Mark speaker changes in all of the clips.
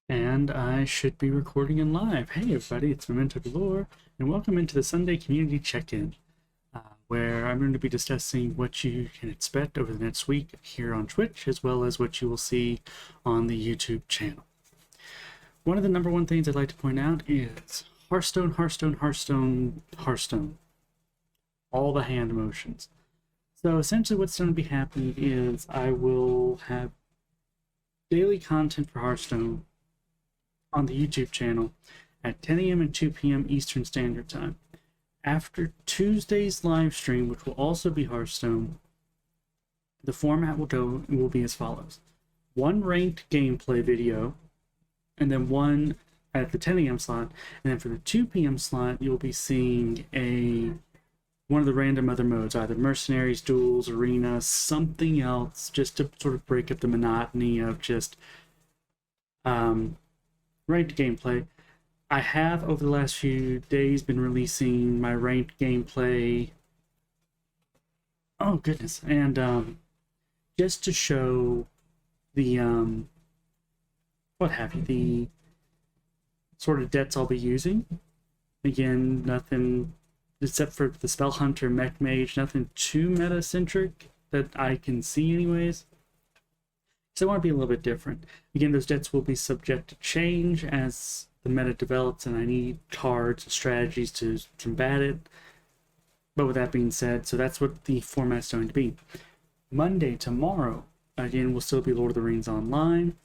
Speaker 1: And I should be recording in live. Hey everybody, it's Memento Galore, and welcome into the Sunday Community Check-In, where I'm going to be discussing what you can expect over the next week here on Twitch, as well as what you will see on the YouTube channel. One of the number one things I'd like to point out is Hearthstone, Hearthstone, Hearthstone, Hearthstone. All the hand motions. So essentially what's going to be happening is I will have daily content for Hearthstone on the YouTube channel at 10 a.m. and 2 p.m. Eastern Standard Time. After Tuesday's live stream, which will also be Hearthstone, the format will be as follows. One ranked gameplay video, and then one at the 10 a.m. slot, and then for the 2 p.m. slot, you'll be seeing one of the random other modes, either mercenaries, duels, arena, something else, just to sort of break up the monotony of just ranked gameplay. I have over the last few days been releasing my ranked gameplay. Oh goodness, and just to show the what have you, the sort of debts I'll be using. Again, nothing except for the Spell Hunter, Mech Mage, nothing too meta-centric that I can see anyways. So I want to be a little bit different. Again, those debts will be subject to change as the meta develops, and I need cards and strategies to combat it. But with that being said, so that's what the format's going to be. Monday, tomorrow, again, will still be Lord of the Rings Online.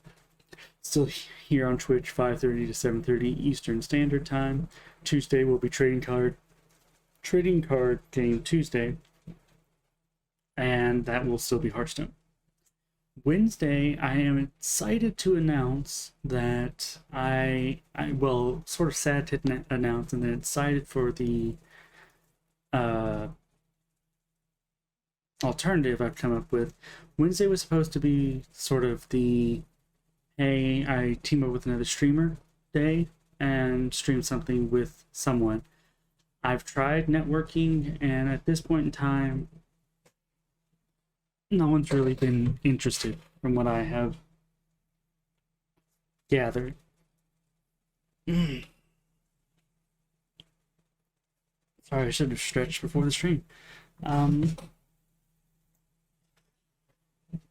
Speaker 1: Still here on Twitch, 5:30 to 7:30 Eastern Standard Time. Tuesday will be Trading Card Game Tuesday. And that will still be Hearthstone. Wednesday, I am excited to announce that well, sort of sad to announce, and then excited for the alternative I've come up with. Wednesday was supposed to be sort of the, hey, I team up with another streamer day and stream something with someone. I've tried networking, and at this point in time, no one's really been interested from what I have gathered. Sorry, I should have stretched before the stream. But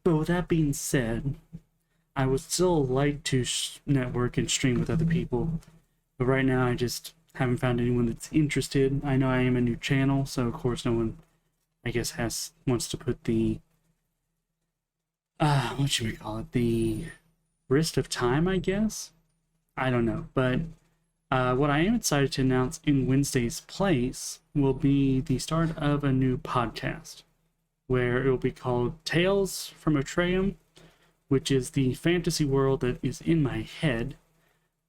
Speaker 1: with that being said, I would still like to network and stream with other people. But right now, I just haven't found anyone that's interested. I know I am a new channel, so of course no one, I guess, wants to put the what should we call it? The wrist of time, I guess? I don't know. But what I am excited to announce in Wednesday's place will be the start of a new podcast where it will be called Tales from Atrium, which is the fantasy world that is in my head.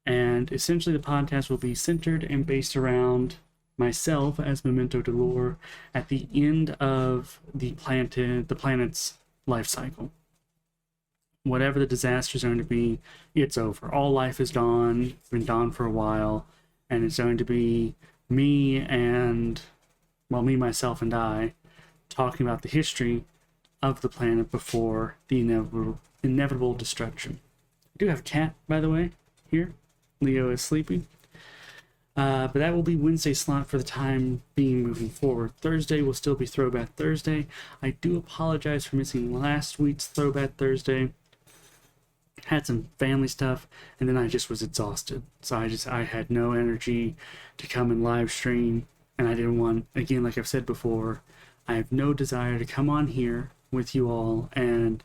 Speaker 1: And essentially the podcast will be centered and based around myself as Memento Galore at the end of the planet's life cycle. Whatever the disaster is going to be, it's over. All life is gone. It's been gone for a while, and it's going to be me, myself, and I talking about the history of the planet before the inevitable destruction. I do have a cat, by the way, here. Leo is sleeping. But that will be Wednesday slot for the time being moving forward. Thursday will still be Throwback Thursday. I do apologize for missing last week's Throwback Thursday. Had some family stuff, and then I just was exhausted. So I had no energy to come and live stream, and I didn't want, again, like I've said before, I have no desire to come on here with you all and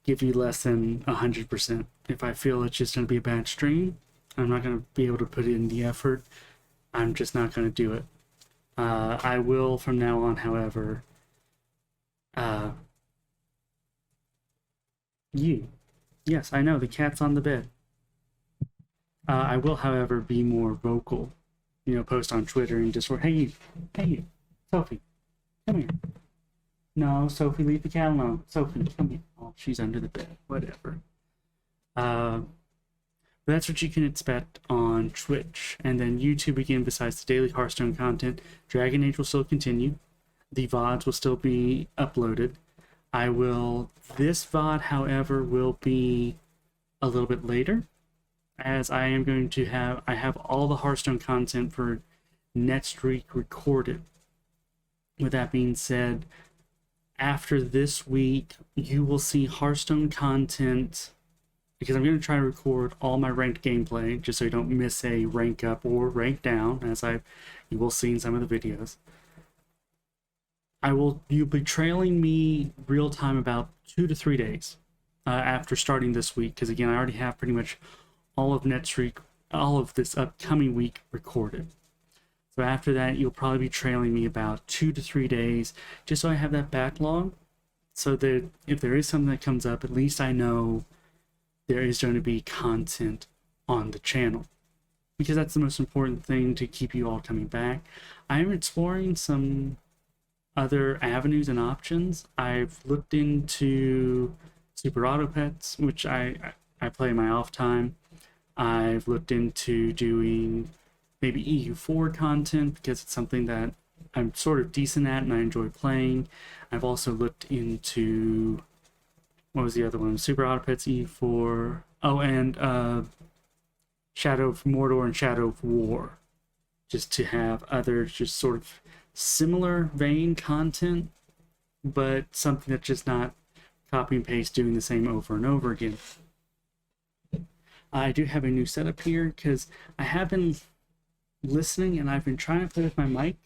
Speaker 1: give you less than 100%. If I feel it's just going to be a bad stream, I'm not going to be able to put in the effort. I'm just not going to do it. I will from now on, however, Yes, I know, the cat's on the bed. I will, however, be more vocal. Post on Twitter and Discord. Hey you, Sophie, come here. No, Sophie, leave the cat alone. Sophie, come here. Oh, she's under the bed. Whatever. But that's what you can expect on Twitch. And then YouTube, again, besides the daily Hearthstone content, Dragon Age will still continue. The VODs will still be uploaded. This VOD, however, will be a little bit later. as I am going to I have all the Hearthstone content for next week recorded. With that being said, after this week, you will see Hearthstone content because I'm going to try to record all my ranked gameplay just so you don't miss a rank up or rank down, as you will see in some of the videos. You'll be trailing me real time about 2 to 3 days after starting this week, because again, I already have pretty much all of all of this upcoming week recorded. So after that, you'll probably be trailing me about 2 to 3 days, just so I have that backlog, so that if there is something that comes up, at least I know there is going to be content on the channel, because that's the most important thing to keep you all coming back. I am exploring some other avenues and options. I've looked into Super Auto Pets, which I play in my off time. I've looked into doing maybe EU4 content because it's something that I'm sort of decent at and I enjoy playing. I've also looked into, what was the other one? Super Auto Pets, EU4. Oh, and Shadow of Mordor and Shadow of War, just to have other just sort of similar vein content, but something that's just not copy and paste doing the same over and over again. I do have a new setup here because I have been listening and I've been trying to play with my mic,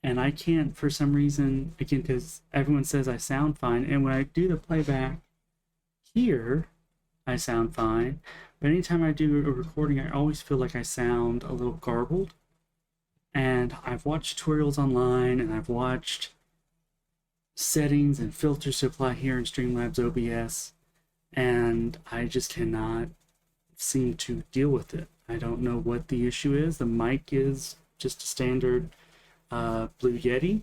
Speaker 1: and I can't for some reason, again, because everyone says I sound fine, and when I do the playback here I sound fine, but anytime I do a recording I always feel like I sound a little garbled. And I've watched tutorials online, and I've watched settings and filters to apply here in Streamlabs OBS, and I just cannot seem to deal with it. I don't know what the issue is. The mic is just a standard Blue Yeti.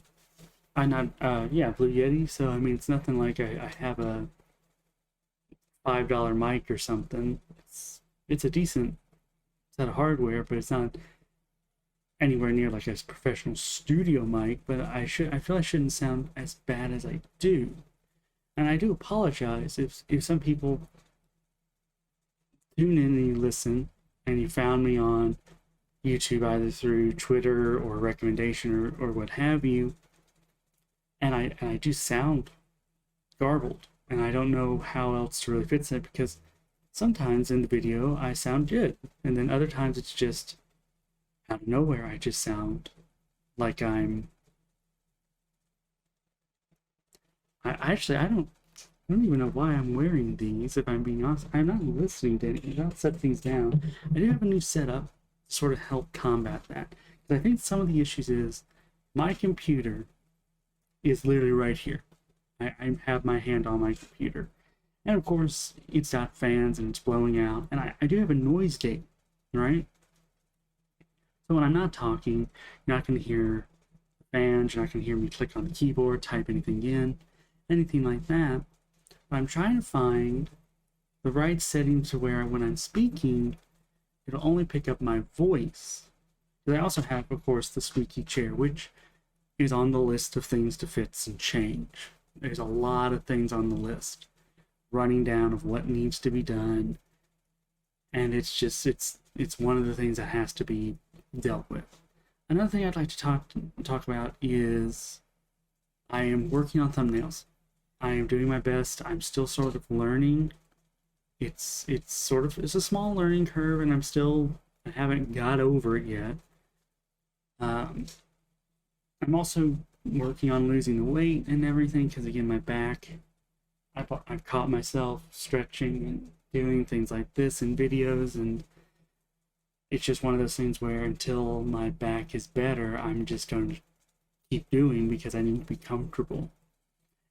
Speaker 1: Blue Yeti. So I mean, it's nothing like I have a $5 mic or something. It's a decent set of hardware, but it's not anywhere near like a professional studio mic. But I feel I shouldn't sound as bad as I do, and I do apologize if some people tune in and you listen and you found me on YouTube either through Twitter or recommendation or what have you, and I do sound garbled, and I don't know how else to really fix it, because sometimes in the video I sound good, and then other times it's just out of nowhere I just sound like I don't even know why I'm wearing these, if I'm being honest. I'm not listening to anything. I'll set things down. I do have a new setup to sort of help combat that, because I think some of the issues is my computer is literally right here. I have my hand on my computer, and of course it's got fans and it's blowing out, and I do have a noise gate, right? So when I'm not talking, you're not going to hear fans, you're not going to hear me click on the keyboard, type anything in, anything like that. But I'm trying to find the right setting to where when I'm speaking, it'll only pick up my voice. Because I also have, of course, the squeaky chair, which is on the list of things to fix and change. There's a lot of things on the list, running down of what needs to be done, and it's just it's one of the things that has to be dealt with. Another thing I'd like to talk about is I am working on thumbnails. I am doing my best. I'm still sort of learning. It's a small learning curve, and I haven't got over it yet. I'm also working on losing the weight and everything, because again, my back, I've caught myself stretching and doing things like this in videos, and it's just one of those things where until my back is better, I'm just going to keep doing, because I need to be comfortable.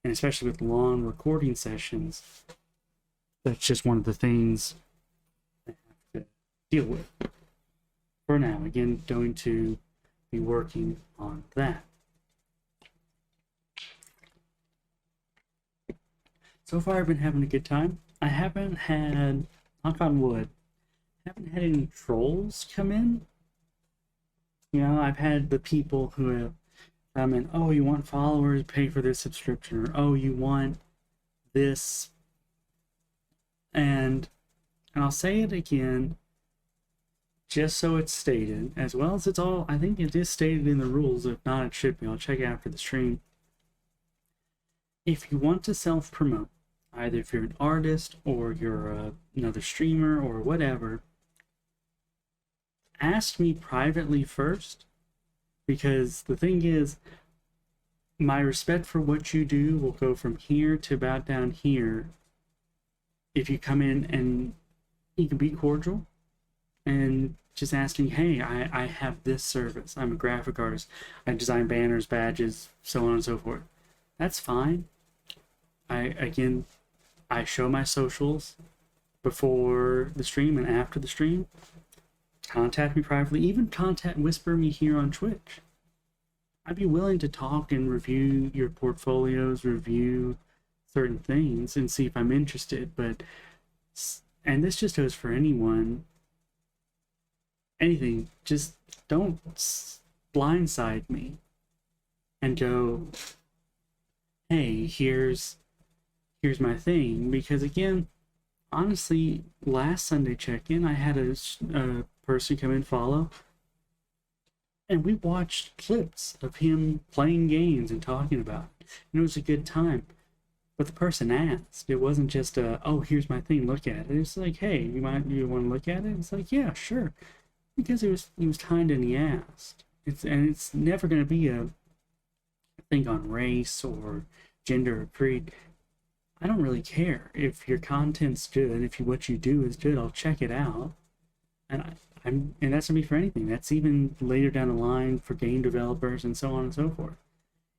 Speaker 1: And especially with long recording sessions, that's just one of the things I have to deal with. For now, again, going to be working on that. So far, I've been having a good time. I haven't had, knock on wood, haven't had any trolls come in. You know, I've had the people who have come in, oh, you want followers, pay for this subscription, or oh, you want this. And And I'll say it again, just so it's stated, as well as it's all, I think it is stated in the rules. If not, it should be. I'll check it after the stream. If you want to self-promote, either if you're an artist or you're another streamer or whatever, ask me privately first, because the thing is, my respect for what you do will go from here to about down here if you come in and you can be cordial and just asking, hey, I have this service. I'm a graphic artist. I design banners, badges, so on and so forth. That's fine. I show my socials before the stream and after the stream. Contact me privately. Even whisper me here on Twitch. I'd be willing to talk and review your portfolios, review certain things, and see if I'm interested. But, and this just goes for anyone, anything, just don't blindside me and go, hey, here's my thing. Because again, honestly, last Sunday check-in, I had a person come and follow, and we watched clips of him playing games and talking about it. And it was a good time. But the person asked. It wasn't just oh, here's my thing, look at it. It's like, hey, you want to look at it? It's like, yeah, sure. Because he was kind and he asked. It's never going to be a thing on race or gender or creed. I don't really care. If your content's good and if what you do is good, I'll check it out. And and that's gonna be for anything. That's even later down the line for game developers and so on and so forth.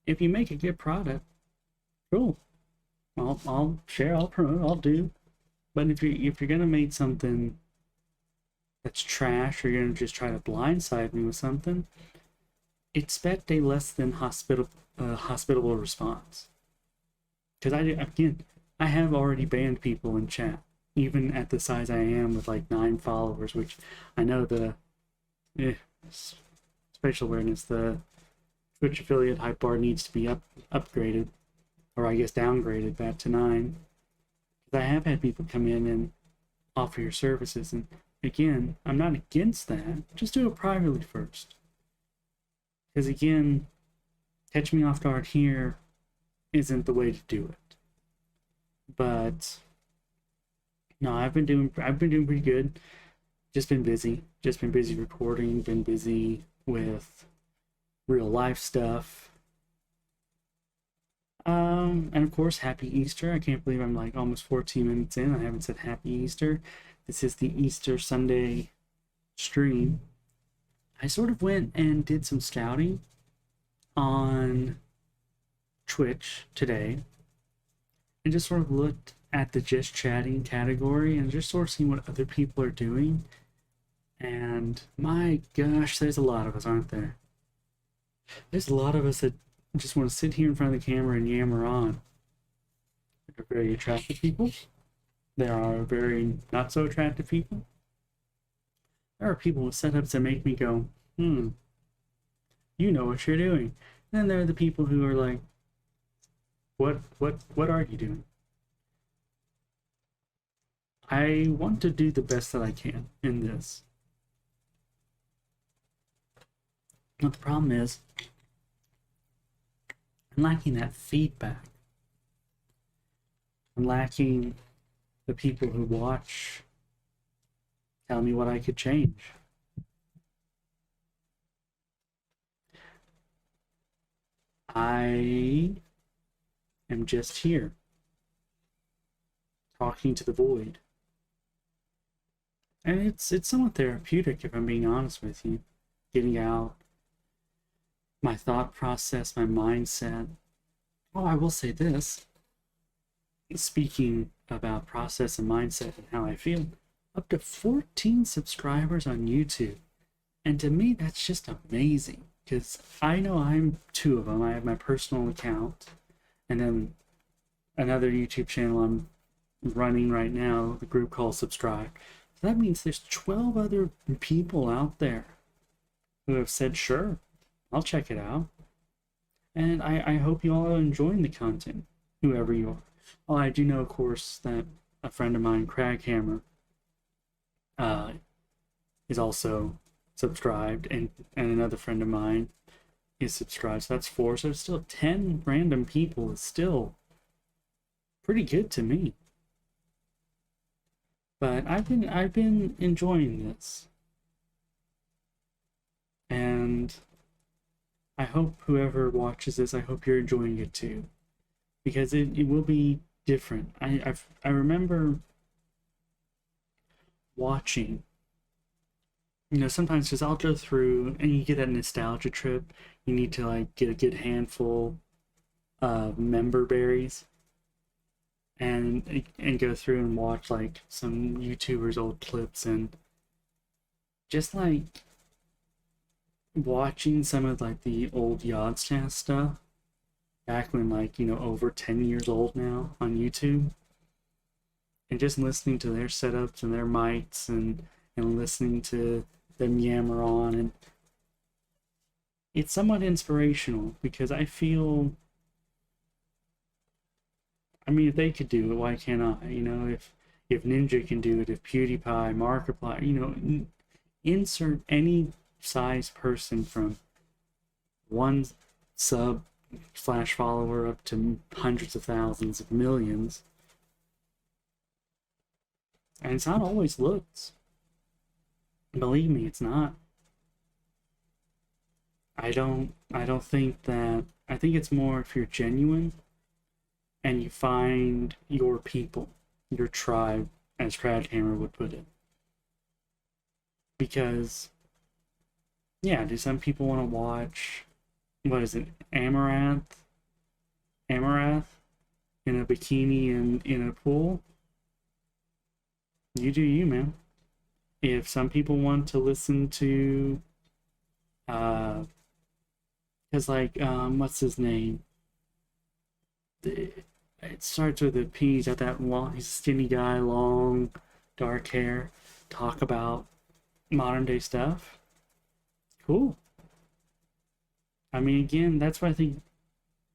Speaker 1: If you make a good product, cool. I'll share, I'll promote, I'll do. But if you're gonna make something that's trash, or you're gonna just try to blindside me with something, expect a less than hospitable response. Because I have already banned people in chat, even at the size I am with like 9 followers, which I know the spatial awareness, the Twitch affiliate hype bar needs to be upgraded, or I guess downgraded back to 9. Because I have had people come in and offer your services, and again, I'm not against that. Just do it privately first. Because again, catch me off guard here isn't the way to do it. But no, I've been doing pretty good. Just been busy recording, been busy with real life stuff. And of course, happy Easter. I can't believe I'm like almost 14 minutes in. I haven't said happy Easter. This is the Easter Sunday stream. I sort of went and did some scouting on Twitch today and just sort of looked at the just chatting category and just sort of seeing what other people are doing. And my gosh, there's a lot of us, aren't there? There's a lot of us that just want to sit here in front of the camera and yammer on. There are very attractive people. There are very not so attractive people. There are people with setups that make me go, you know what you're doing. And then there are the people who are like, what are you doing? I want to do the best that I can in this. But the problem is, I'm lacking that feedback. I'm lacking the people who watch tell me what I could change. I am just here, talking to the void. And it's somewhat therapeutic, if I'm being honest with you. Getting out my thought process, my mindset. Oh, I will say this. Speaking about process and mindset and how I feel, up to 14 subscribers on YouTube. And to me, that's just amazing. Because I know I'm 2 of them. I have my personal account, and then another YouTube channel I'm running right now, the group called Subscribe. So that means there's 12 other people out there who have said, sure, I'll check it out. And I hope you all are enjoying the content, whoever you are. Oh, I do know, of course, that a friend of mine, Craghammer, uh, is also subscribed, and another friend of mine is subscribed. So that's 4. So it's still 10 random people. Is still pretty good to me. But I've been enjoying this, and I hope whoever watches this, I hope you're enjoying it too, because it will be different. I remember watching, sometimes because I'll go through and you get that nostalgia trip. You need to like get a good handful of member berries and go through and watch like some YouTubers' old clips, and just like watching some of like the old Yodscast stuff back when, like, over 10 years old now on YouTube, and just listening to their setups and their mics, and listening to them yammer on, and it's somewhat inspirational because I feel, I mean, if they could do it, why can't I? If Ninja can do it, if PewDiePie, Markiplier, insert any size person from one sub slash follower up to hundreds of thousands of millions, and it's not always looks. Believe me, it's not. I don't think that. I think it's more if you're genuine and you find your people, your tribe, as Crowdhammer would put it. Because, yeah, do some people want to watch, what is it, Amarath in a bikini in a pool? You do you, man. If some people want to listen to, because like, what's his name? It starts with a P. He's got that long, he's a skinny guy, long, dark hair. Talk about modern day stuff. Cool. I mean, again, that's what I think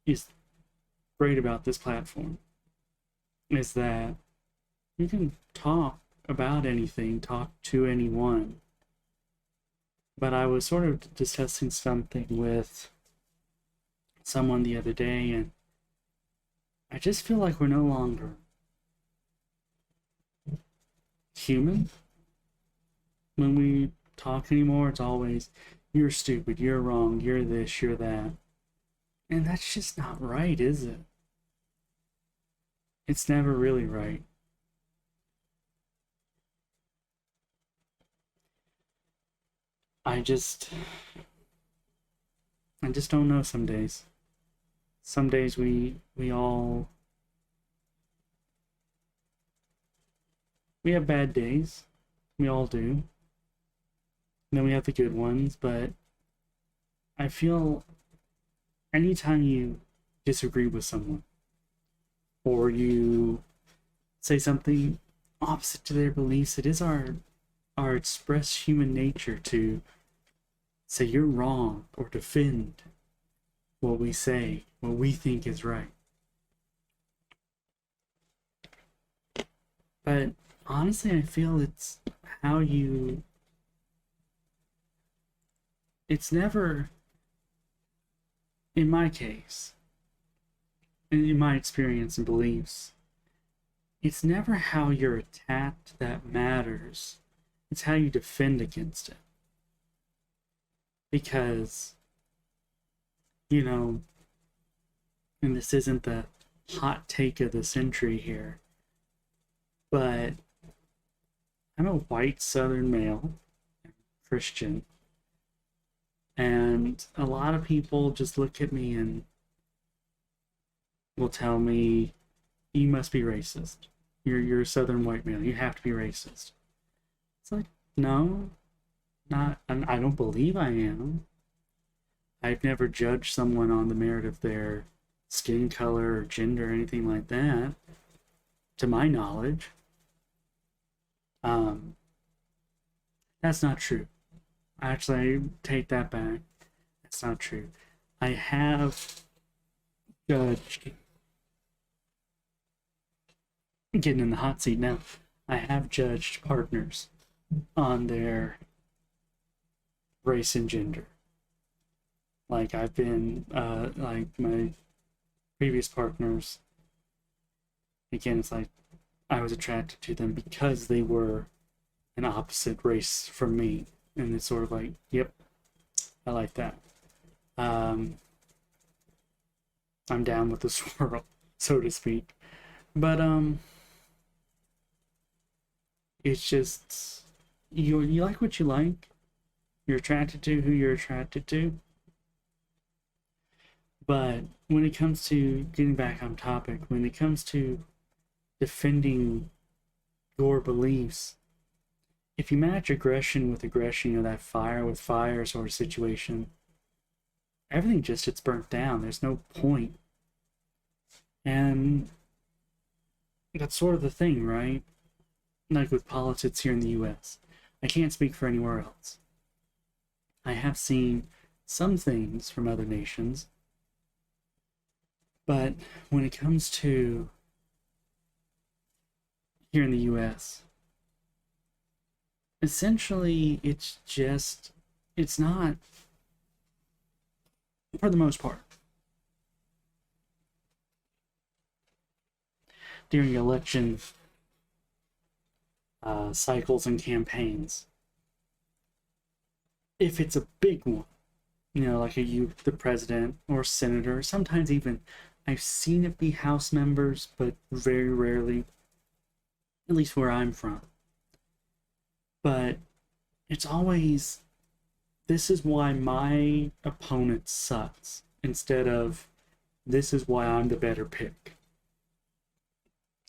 Speaker 1: is great about this platform, is that you can talk about anything, talk to anyone. But I was sort of discussing something with someone the other day, and I just feel like we're no longer human when we talk anymore. It's always, you're stupid, you're wrong, you're this, you're that. And that's just not right, is it? It's never really right. I just I just don't know some days. Some days we have bad days. We all do. And then we have the good ones, but I feel anytime you disagree with someone, or you say something opposite to their beliefs, it is our express human nature to say you're wrong or defend what we say, what we think is right. But honestly, I feel how you, it's never, in my case, in my experience and beliefs, it's never how you're attacked that matters. It's how you defend against it. Because, and this isn't the hot take of the century here, but I'm a white Southern male, Christian, and a lot of people just look at me and will tell me, you must be racist. You're a Southern white male. You have to be racist. It's like, no, not. I don't believe I am. I've never judged someone on the merit of their skin color or gender or anything like that, to my knowledge. That's not true. Actually, I take that back. That's not true. I have judged, getting in the hot seat now. I have judged partners on their race and gender. Like I've been, like my previous partners, again, it's like I was attracted to them because they were an opposite race from me. And it's sort of like, yep, I like that. Um, I'm down with the swirl, so to speak. But it's just you like what you like. You're attracted to who you're attracted to. But when it comes to getting back on topic, when it comes to defending your beliefs, if you match aggression with aggression, you know, that fire with fire sort of situation, everything just gets burnt down. There's no point. And that's sort of the thing, right? Like with politics here in the US. I can't speak for anywhere else. I have seen some things from other nations, but when it comes to here in the US, essentially it's not, for the most part, during election cycles and campaigns. If it's a big one, you know, like the president or senator, sometimes even I've seen it be House members, but very rarely, at least where I'm from. But it's always, this is why my opponent sucks, instead of this is why I'm the better pick.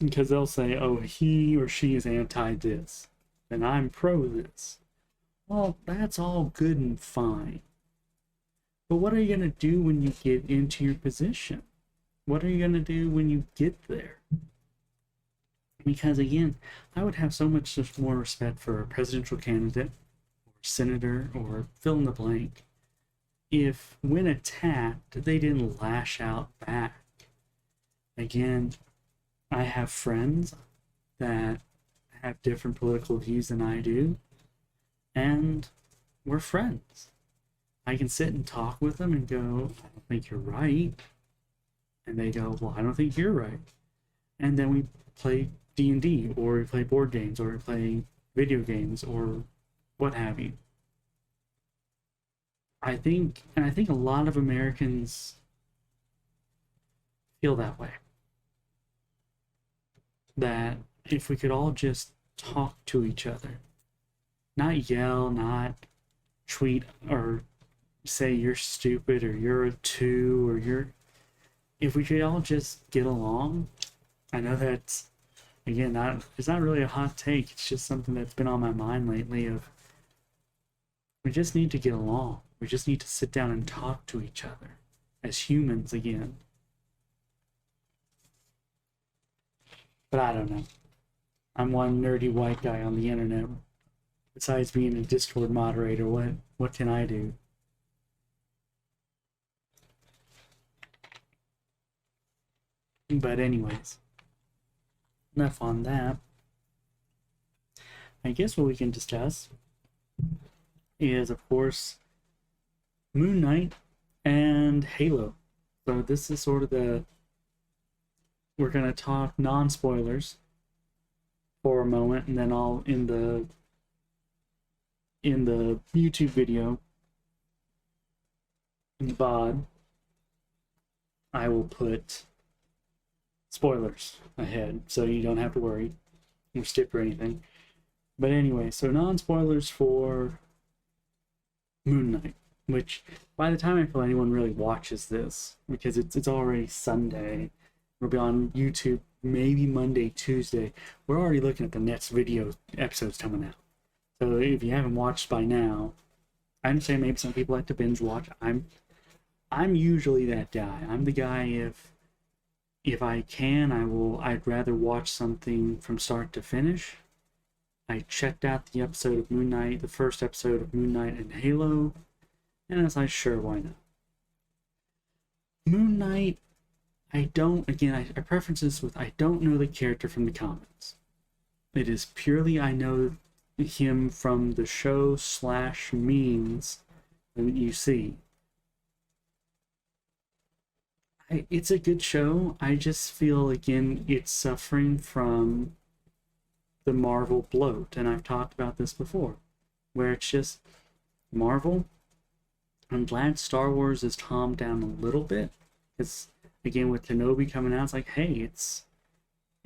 Speaker 1: Because they'll say, oh, he or she is anti this, and I'm pro this. Well, that's all good and fine. But what are you going to do when you get into your position? What are you going to do when you get there? Because again, I would have so much more respect for a presidential candidate, or senator, or fill in the blank, if when attacked, they didn't lash out back. Again, I have friends that have different political views than I do, and we're friends. I can sit and talk with them and go, I don't think you're right. And they go, well, I don't think you're right. And then we play D&D, or we play board games, or we play video games, or what have you. I think a lot of Americans feel that way. That if we could all just talk to each other, not yell, not tweet or say you're stupid or you're a two or you're, if we could all just get along. I know that's, again, it's not really a hot take, it's just something that's been on my mind lately of we just need to get along. We just need to sit down and talk to each other as humans again. But I don't know. I'm one nerdy white guy on the internet. Besides being a Discord moderator, what can I do? But anyways, enough on that. I guess what we can discuss is, of course, Moon Knight and Halo. So this is sort of we're going to talk non-spoilers for a moment, and then I'll, in the YouTube video, in the VOD, I will put spoilers ahead, so you don't have to worry or skip or anything. But anyway, so non-spoilers for Moon Knight, which by the time I feel anyone really watches this, because it's already Sunday, we'll be on YouTube maybe Monday, Tuesday. We're already looking at the next video episodes coming out. So if you haven't watched by now, I understand maybe some people like to binge watch. I'm usually that guy. I'm the guy, if I can, I'd rather watch something from start to finish. I checked out the episode of Moon Knight, the first episode of Moon Knight and Halo, and I was like, sure, why not? Moon Knight, I preference this with, I don't know the character from the comics. It is purely, I know him from the show slash memes that you see. It's a good show. I just feel, again, it's suffering from the Marvel bloat, and I've talked about this before, where it's just Marvel. I'm glad Star Wars is calmed down a little bit, because again, with Kenobi coming out, it's like, hey, it's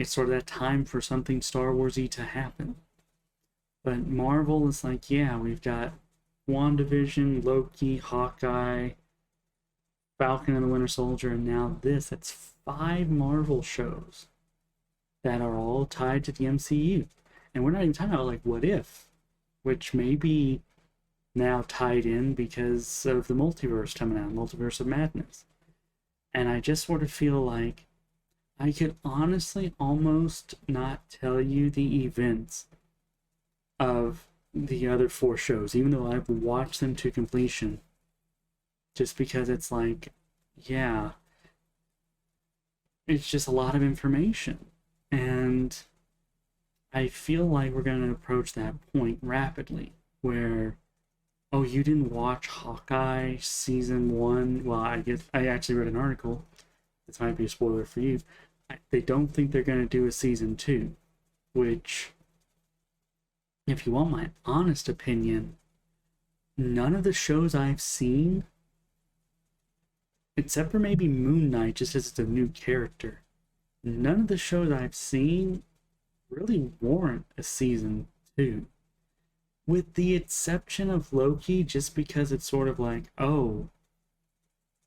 Speaker 1: sort of that time for something Star Warsy to happen. But Marvel is like, yeah, we've got WandaVision, Loki, Hawkeye, Falcon and the Winter Soldier, and now this. That's 5 Marvel shows that are all tied to the MCU. And we're not even talking about like What If, which may be now tied in because of the multiverse coming out, Multiverse of Madness. And I just sort of feel like I could honestly almost not tell you the events of the other 4 shows, even though I've watched them to completion. Just because it's like, yeah, it's just a lot of information. And I feel like we're going to approach that point rapidly where, oh, you didn't watch Hawkeye season 1? Well, I actually read an article. This might be a spoiler for you. They don't think they're going to do a season 2, which, if you want my honest opinion, none of the shows I've seen, except for maybe Moon Knight, just as it's a new character, none of the shows I've seen really warrant a season 2. With the exception of Loki, just because it's sort of like, oh,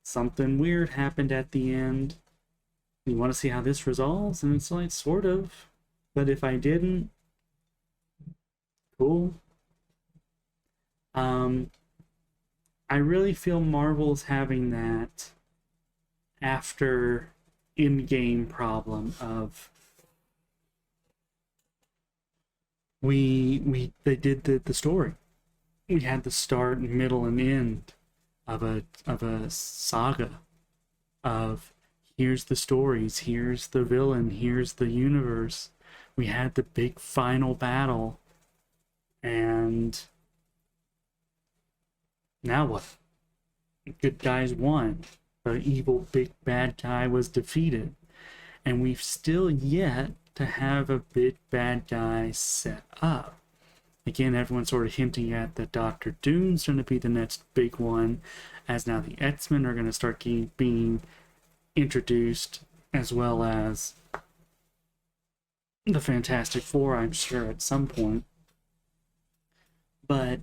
Speaker 1: something weird happened at the end. You want to see how this resolves? And it's like, sort of. But if I didn't, cool. I really feel Marvel's having that after in-game problem of they did the story. We had the start, middle, and end of a saga of here's the stories, here's the villain, here's the universe. We had the big final battle, and now what? Good guys won. The evil big bad guy was defeated. And we've still yet to have a big bad guy set up. Again, everyone's sort of hinting at that Doctor Doom's going to be the next big one, as now the X-Men are going to start being introduced, as well as the Fantastic Four, I'm sure, at some point. But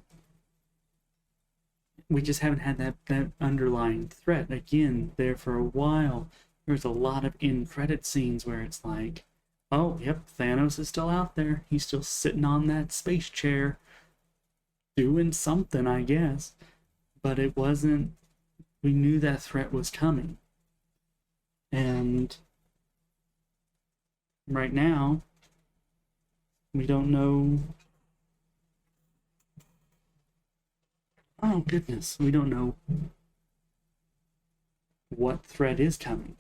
Speaker 1: we just haven't had that underlying threat. Again, there for a while, there's a lot of in-credit scenes where it's like, oh, yep, Thanos is still out there. He's still sitting on that space chair, doing something, I guess. But it wasn't, we knew that threat was coming. And right now, we don't know. Oh, goodness, we don't know what threat is coming.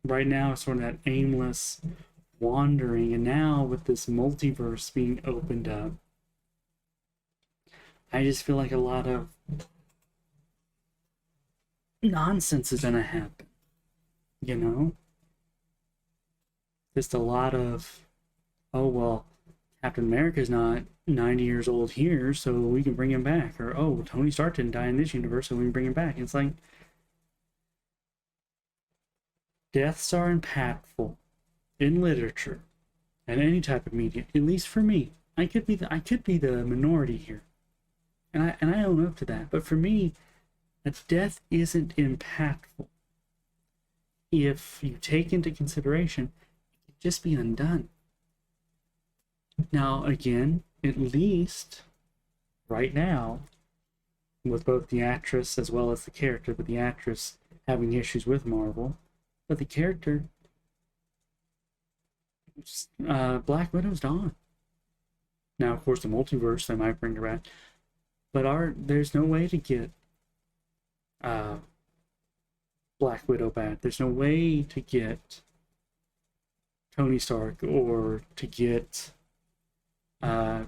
Speaker 1: Right now, it's sort of that aimless wandering, and now with this multiverse being opened up, I just feel like a lot of nonsense is gonna happen. You know? Just a lot of, oh, well, Captain America's not 90 years old here, so we can bring him back. Or, oh, Tony Stark didn't die in this universe, so we can bring him back. It's like, deaths are impactful in literature and any type of media, at least for me. I could be the minority here. And I own up to that. But for me, a death isn't impactful if you take into consideration it could just be undone. Now, again, at least right now, with both the actress as well as the character, but the actress having issues with Marvel, but the character, Black Widow's gone. Now, of course, the multiverse, they might bring her back, but there's no way to get Black Widow back. There's no way to get Tony Stark or to get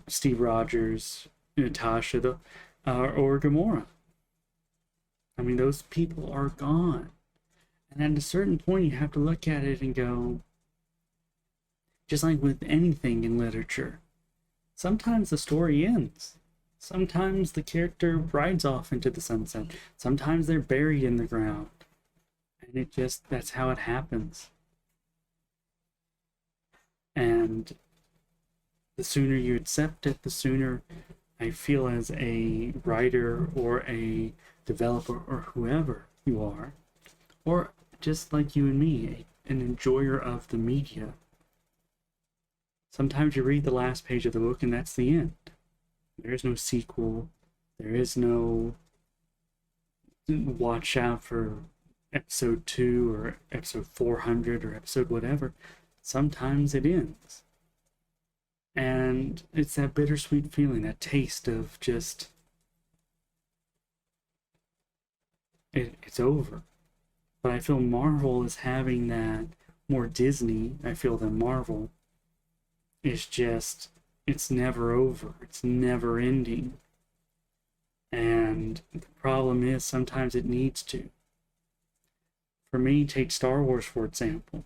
Speaker 1: Steve Rogers, Natasha, or Gamora. I mean, those people are gone. And at a certain point, you have to look at it and go, just like with anything in literature, sometimes the story ends. Sometimes the character rides off into the sunset. Sometimes they're buried in the ground. And that's how it happens. And the sooner you accept it, the sooner I feel as a writer or a developer or whoever you are, or just like you and me, an enjoyer of the media. Sometimes you read the last page of the book and that's the end. There is no sequel. There is no watch out for episode 2 or episode 400 or episode whatever. Sometimes it ends. And it's that bittersweet feeling, that taste of just, it's over. But I feel Marvel is having that more Disney, I feel, than Marvel. It's just, it's never over. It's never ending. And the problem is sometimes it needs to. For me, take Star Wars for example.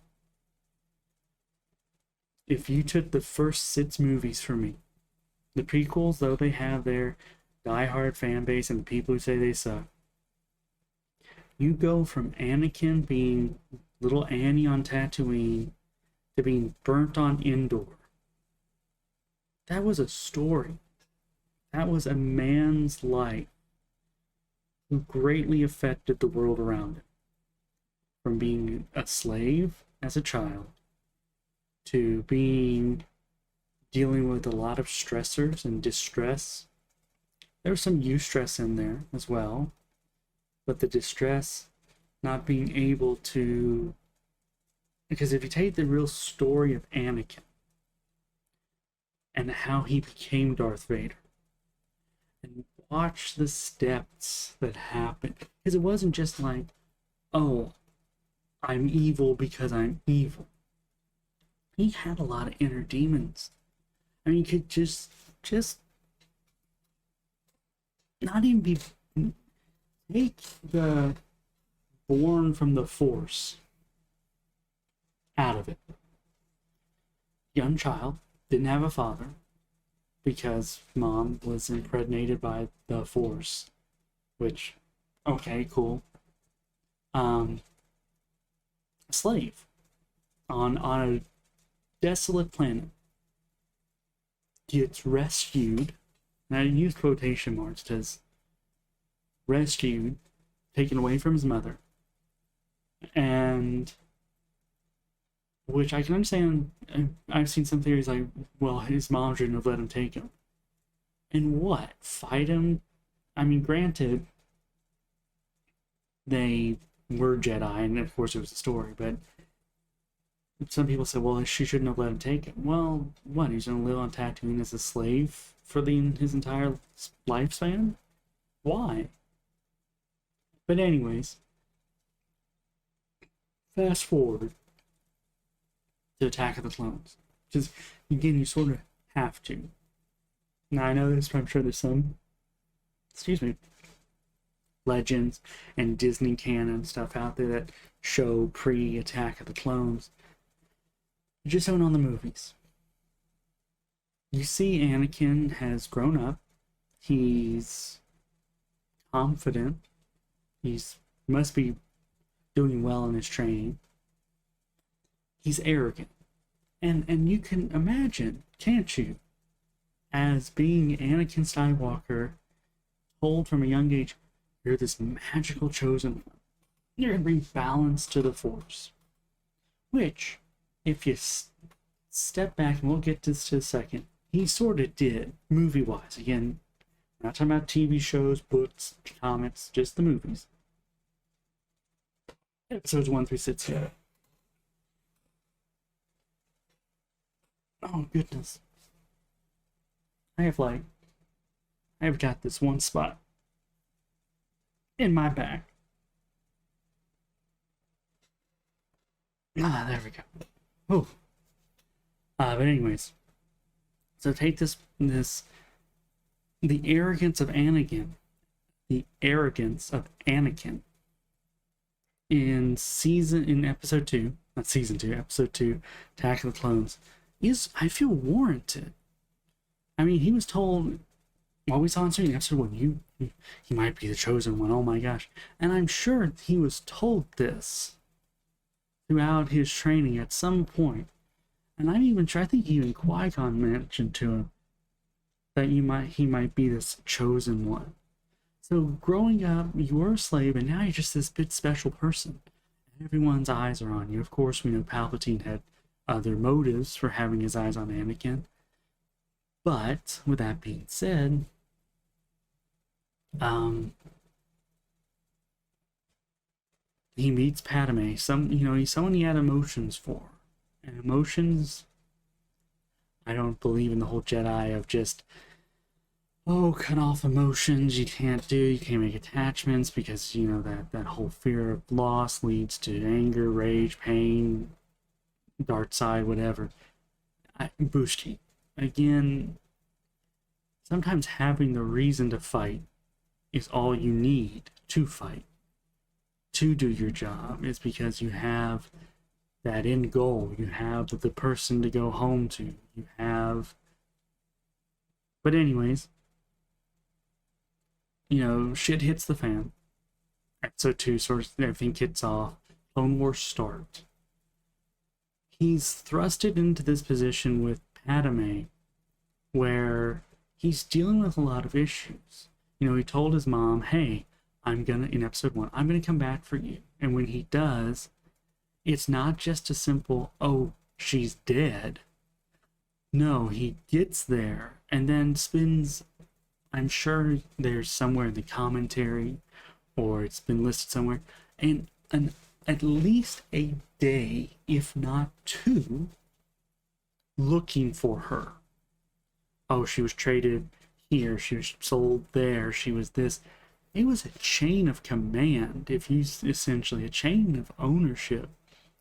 Speaker 1: If you took the first 6 movies for me, the prequels, though they have their diehard fan base and the people who say they suck, you go from Anakin being little Annie on Tatooine to being burnt on Endor. That was a story. That was a man's life who greatly affected the world around him. From being a slave as a child to dealing with a lot of stressors and distress. There was some eustress in there as well, but the distress, not being able to, because if you take the real story of Anakin and how he became Darth Vader and watch the steps that happened, because it wasn't just like, oh, I'm evil because I'm evil. He had a lot of inner demons. I mean, he could just not even be, take the born from the Force out of it. Young child, didn't have a father because mom was impregnated by the Force, which, okay, cool. Slave on a desolate planet, gets rescued, and I use quotation marks because rescued, taken away from his mother, and which I can understand. I've seen some theories like, well, his mom shouldn't have let him take him. And what? Fight him? I mean, granted, they were Jedi, and of course it was a story, but some people say, well, she shouldn't have let him take it. Well, what? He's going to live on Tatooine as a slave for his entire lifespan? Why? But anyways, fast forward to Attack of the Clones. Because, again, you sort of have to. Now, I know this, but I'm sure there's some, legends and Disney canon stuff out there that show pre-Attack of the Clones. Just showing on the movies. You see Anakin has grown up. He's confident. He's must be doing well in his training. He's arrogant. And you can imagine, can't you, as being Anakin Skywalker, told from a young age, you're this magical chosen one. You're going to bring balance to the Force. Which, if you step back, and we'll get to this in a second, he sort of did, movie-wise. Again, we're not talking about TV shows, books, comics, just the movies. Episodes 1 through 6 here. Oh, goodness. I've got this one spot in my back. There we go. Oh. But anyways, So take the arrogance of Anakin, in episode 2, not season 2, episode 2, Attack of the Clones, is, I feel, warranted. I mean, he was told, what we saw in episode 1, he might be the chosen one, oh my gosh. And I'm sure he was told this throughout his training at some point. And I'm even sure, I think even Qui-Gon mentioned to him that he might be this chosen one. So growing up, you were a slave, and now you're just this bit special person. Everyone's eyes are on you. Of course, we know Palpatine had other motives for having his eyes on Anakin. But with that being said, he meets Padme. He's someone he had emotions for. And emotions, I don't believe in the whole Jedi of just, cut off emotions. You can't make attachments because, that whole fear of loss leads to anger, rage, pain, dark side, whatever. Bushti. Again, sometimes having the reason to fight is all you need to fight, to do your job. It's because you have that end goal. You have the person to go home to. You have... But anyways, shit hits the fan. Episode 2, sort of, everything kicks off. Clone Wars start. He's thrusted into this position with Padme, where he's dealing with a lot of issues. He told his mom, hey, in episode 1, I'm gonna come back for you. And when he does, it's not just a simple, oh, she's dead. No, he gets there and then spends, I'm sure there's somewhere in the commentary, or it's been listed somewhere, and at least a day, if not 2, looking for her. Oh, she was traded here, she was sold there, she was this. It was a chain of command, essentially a chain of ownership.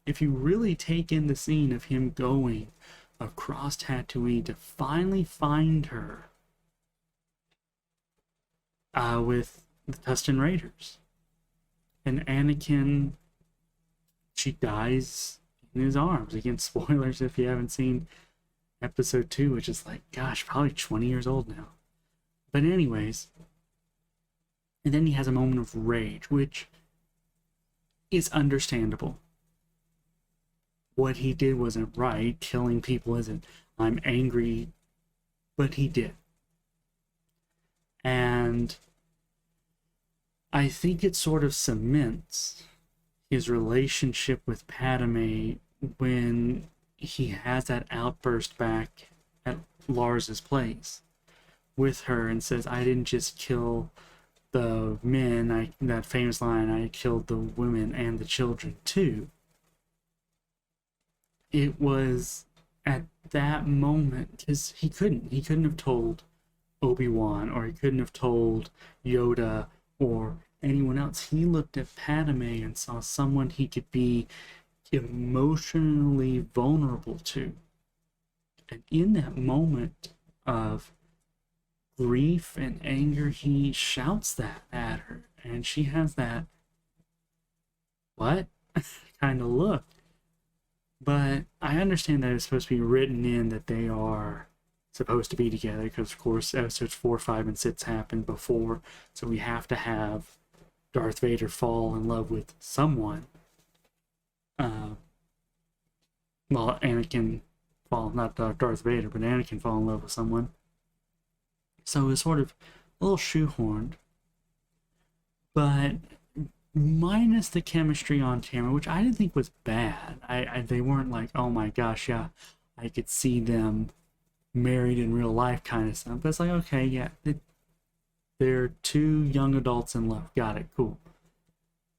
Speaker 1: If you really take in the scene of him going across Tatooine to finally find her with the Tusken Raiders. And Anakin, she dies in his arms. Again, spoilers if you haven't seen episode 2, which is probably 20 years old now. But anyways, and then he has a moment of rage, which is understandable. What he did wasn't right. Killing people isn't. I'm angry, but he did. And I think it sort of cements his relationship with Padme when he has that outburst back at Lars's place with her and says, I didn't just kill the men, that famous line, I killed the women and the children too. It was at that moment, because he couldn't have told Obi-Wan, or he couldn't have told Yoda or anyone else. He looked at Padme and saw someone he could be emotionally vulnerable to. And in that moment of grief and anger, he shouts that at her, and she has that what kind of look. But I understand that it's supposed to be written in that they are supposed to be together, because of course episodes 4, 5, and 6 happened before, so we have to have Darth Vader fall in love with someone. Anakin not Darth Vader, but Anakin fall in love with someone. So it was sort of a little shoehorned, but minus the chemistry on camera, which I didn't think was bad. They weren't like, oh my gosh, yeah, I could see them married in real life kind of stuff. But it's like, okay, yeah, they're 2 young adults in love. Got it, cool.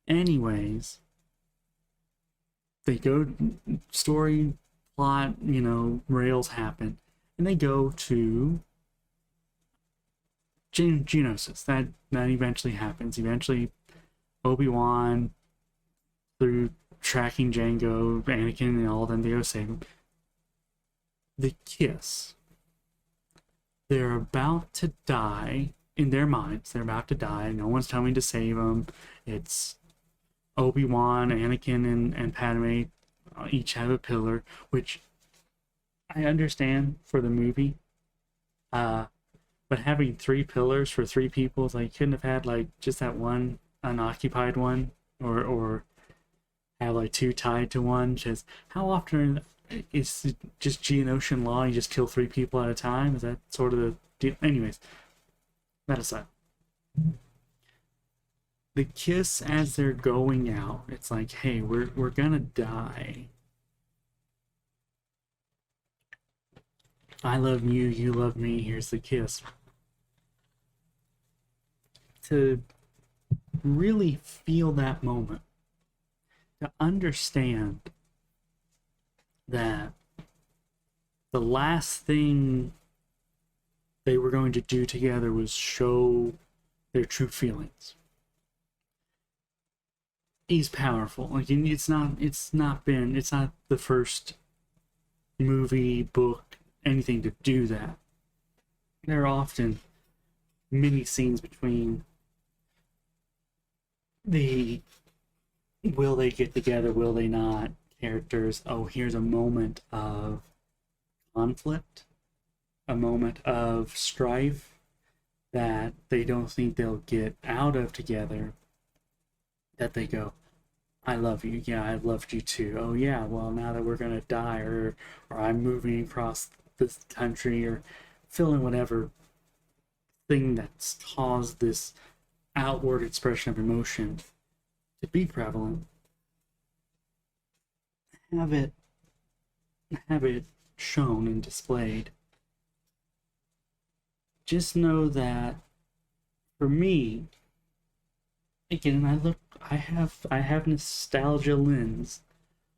Speaker 1: Anyways, they go, story, plot, rails happen, and they go to Geonosis. That eventually happens. Eventually, Obi-Wan, through tracking Jango, Anakin, and all of them, they go save him. The kiss. they're about to die in their minds. They're about to die. No one's coming to save them. It's Obi-Wan, Anakin, and Padme each have a pillar, which I understand for the movie. But having 3 pillars for 3 people, like, couldn't have had like just that one unoccupied one, or have like 2 tied to one. Because how often is it just Geonosian law? You just kill 3 people at a time. Is that sort of the deal? Anyways, that aside, the kiss as they're going out, it's like, hey, we're gonna die. I love you, you love me. Here's the kiss. To really feel that moment, to understand that the last thing they were going to do together was show their true feelings. He's powerful. Like, it's not the first movie, book, anything to do that. There are often many scenes between the will they get together, will they not characters. Oh, here's a moment of conflict, a moment of strife that they don't think they'll get out of together, that they go, I love you, yeah, I loved you too. Oh yeah, well, now that we're gonna die, or I'm moving across this country, or fill in whatever thing that's caused this outward expression of emotion to be prevalent, have it shown and displayed. Just know that for me, again, I have nostalgia lens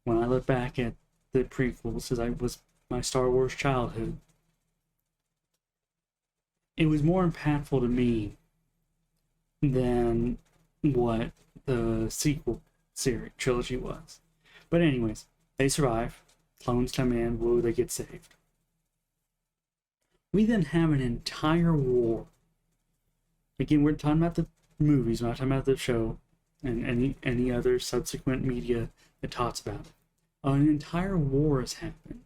Speaker 1: when I look back at the prequels, as I was my Star Wars childhood. It was more impactful to me than what the sequel series trilogy was. But anyways, they survive. Clones come in. Whoa, they get saved. We then have an entire war. Again, we're talking about the movies, we're not talking about the show and any other subsequent media that talks about it. An entire war has happened.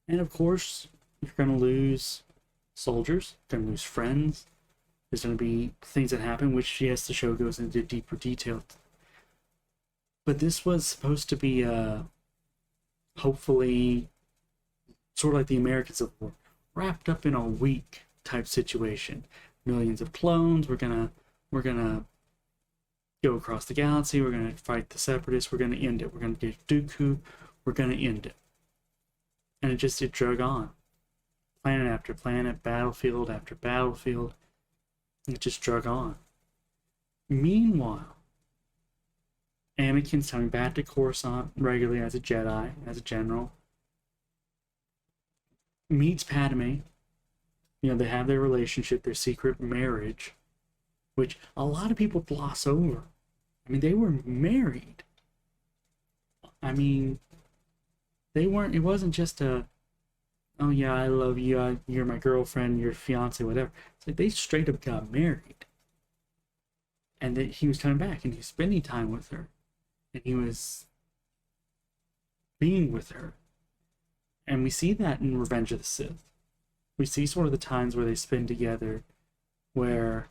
Speaker 1: And of course, you're going to lose soldiers, you're going to lose friends. There's going to be things that happen, which, yes, the show goes into deeper detail. But this was supposed to be hopefully sort of like the American Civil War, wrapped up in a week type situation. Millions of clones. We're gonna go across the galaxy. We're gonna fight the Separatists. We're gonna end it. We're gonna get Dooku. We're gonna end it. And it drug on, planet after planet, battlefield after battlefield. It just drug on. Meanwhile, Anakin's coming back to Coruscant regularly as a Jedi, as a general. Meets Padme. You know, they have their relationship, their secret marriage, which a lot of people gloss over. I mean, they were married. I mean, it wasn't just a, oh yeah, I love you, you're my girlfriend, your fiance, whatever. It's like they straight up got married. And that he was coming back and he was spending time with her. And he was being with her. And we see that in Revenge of the Sith. We see sort of the times where they spend together, where,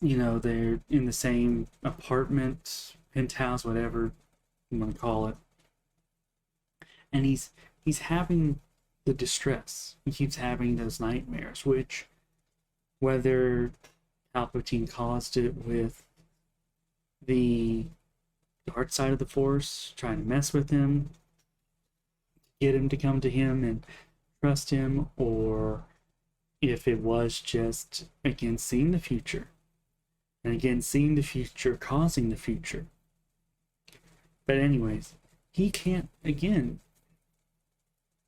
Speaker 1: you know, they're in the same apartment, penthouse, whatever you want to call it. And he's having the distress. He keeps having those nightmares, which, whether Palpatine caused it with the dark side of the Force, trying to mess with him, get him to come to him and trust him, or if it was just, again, seeing the future. And again, seeing the future, causing the future. But anyways, he can't, again,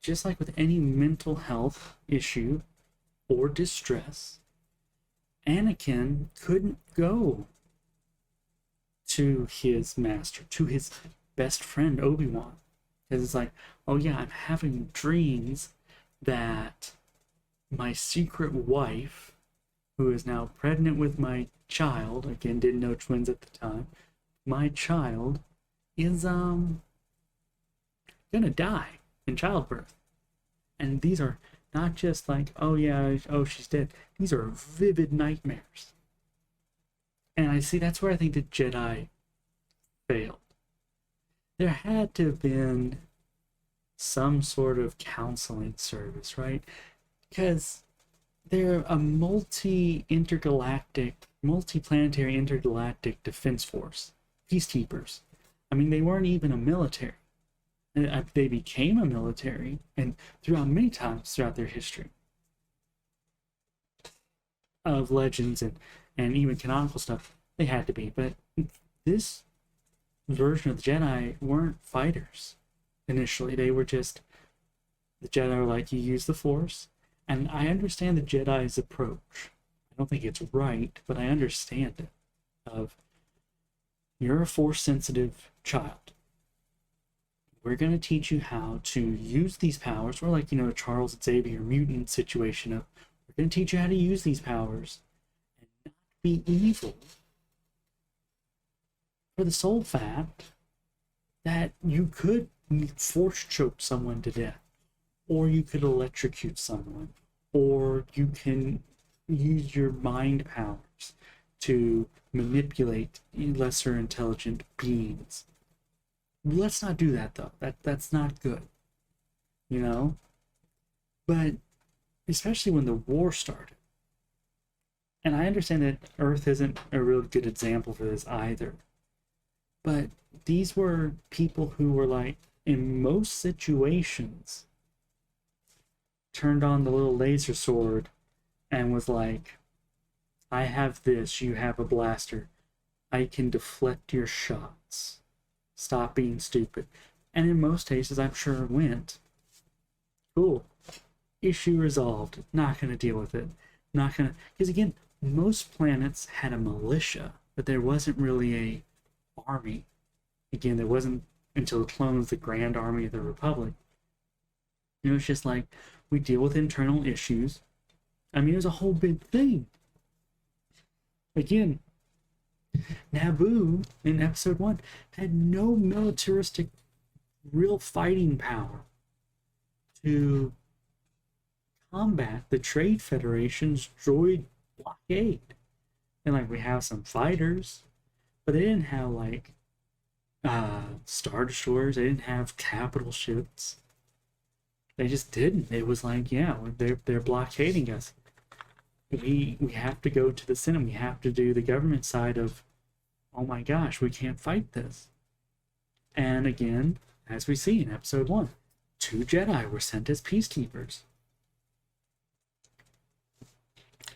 Speaker 1: just like with any mental health issue or distress, Anakin couldn't go to his master, to his best friend, Obi-Wan. Because it's like, oh yeah, I'm having dreams that my secret wife, who is now pregnant with my child, again, didn't know twins at the time, my child is gonna die in childbirth. And these are not just like, oh yeah, oh she's dead. These are vivid nightmares. And I see that's where I think the Jedi failed. There had to have been some sort of counseling service, right? Because they're a multi-planetary intergalactic defense force, peacekeepers. I mean, they weren't even a military. They became a military, and throughout many times throughout their history of legends and even canonical stuff, they had to be. But this version of the Jedi weren't fighters initially. They were just, the Jedi were like, you use the Force. And I understand the Jedi's approach. I don't think it's right, but I understand it. Of, you're a Force-sensitive child. We're going to teach you how to use these powers. Or like, Charles Xavier mutant situation of, we're going to teach you how to use these powers and not be evil for the sole fact that you could force choke someone to death, or you could electrocute someone, or you can use your mind powers to manipulate lesser intelligent beings. Let's not do that, though. That's not good, But especially when the war started, and I understand that Earth isn't a real good example for this either, but these were people who were like, in most situations, turned on the little laser sword and was like, I have this, you have a blaster. I can deflect your shots. Stop being stupid. And in most cases, I'm sure it went. Cool. Issue resolved. Not going to deal with it. Not going to... Because again, most planets had a militia, but there wasn't really a army. Again, there wasn't until the clones, the Grand Army of the Republic. It's just like, we deal with internal issues. I mean, it was a whole big thing. Again, Naboo in episode 1 had no militaristic real fighting power to combat the Trade Federation's droid blockade. And like, we have some fighters, but they didn't have like Star Destroyers, they didn't have capital ships. They just didn't. It was like, yeah, they're blockading us. We have to go to the Senate. We have to do the government side of, oh my gosh, we can't fight this. And again, as we see in episode 1, 2 Jedi were sent as peacekeepers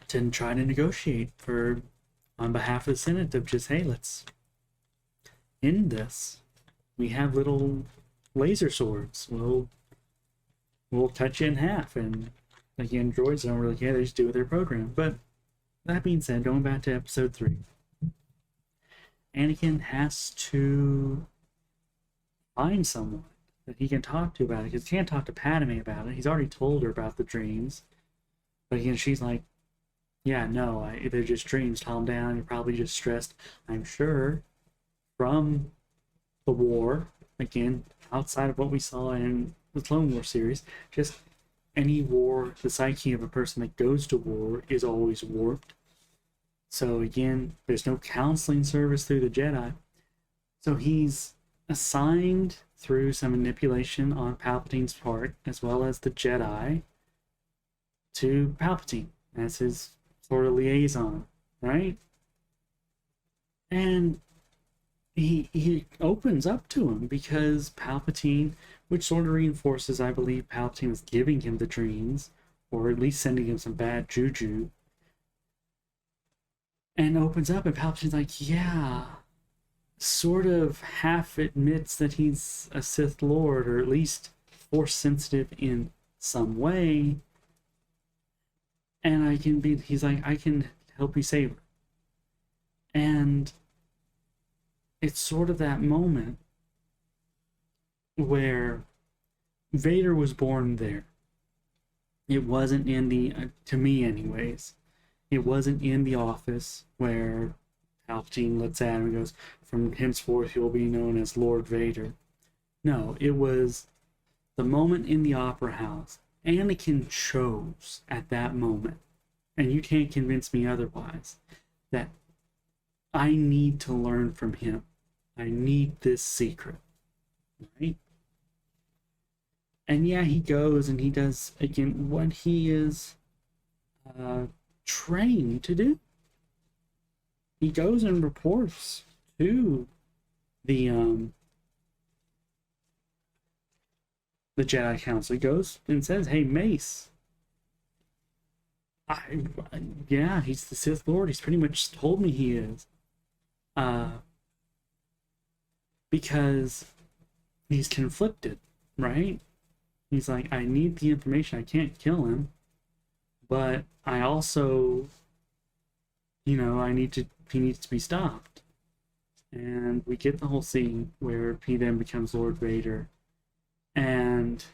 Speaker 1: to try to negotiate on behalf of the Senate of just, hey, let's end this. We have little laser swords. We'll cut you in half. And again, droids don't really care. They just do their program. But that being said, going back to episode 3, Anakin has to find someone that he can talk to about it, because he can't talk to Padme about it. He's already told her about the dreams. But again, she's like, yeah, no, they're just dreams. Calm down. You're probably just stressed. I'm sure from the war, again, outside of what we saw in the Clone Wars series, just any war, the psyche of a person that goes to war is always warped. So again, there's no counseling service through the Jedi. So he's assigned through some manipulation on Palpatine's part, as well as the Jedi, to Palpatine as his sort of liaison, right? And he opens up to him because Palpatine, which sort of reinforces, I believe, Palpatine was giving him the dreams, or at least sending him some bad juju, and opens up, and Palpatine's like, yeah, sort of half admits that he's a Sith Lord, or at least Force sensitive in some way, and he's like, I can help you save her. And it's sort of that moment where Vader was born there. It wasn't in the, to me anyways, it wasn't in the office where Palpatine looks at him and goes, from henceforth you'll be known as Lord Vader. No, it was the moment in the Opera House. Anakin chose at that moment, and you can't convince me otherwise, that I need to learn from him. I need this secret, right? And yeah, he goes and he does, again, what he is trained to do. He goes and reports to the Jedi Council. He goes and says, "Hey, Mace, yeah, he's the Sith Lord. He's pretty much told me he is, because he's conflicted, right? He's like, I need the information. I can't kill him, but I also, I need to. He needs to be stopped." And we get the whole scene where he then becomes Lord Vader, and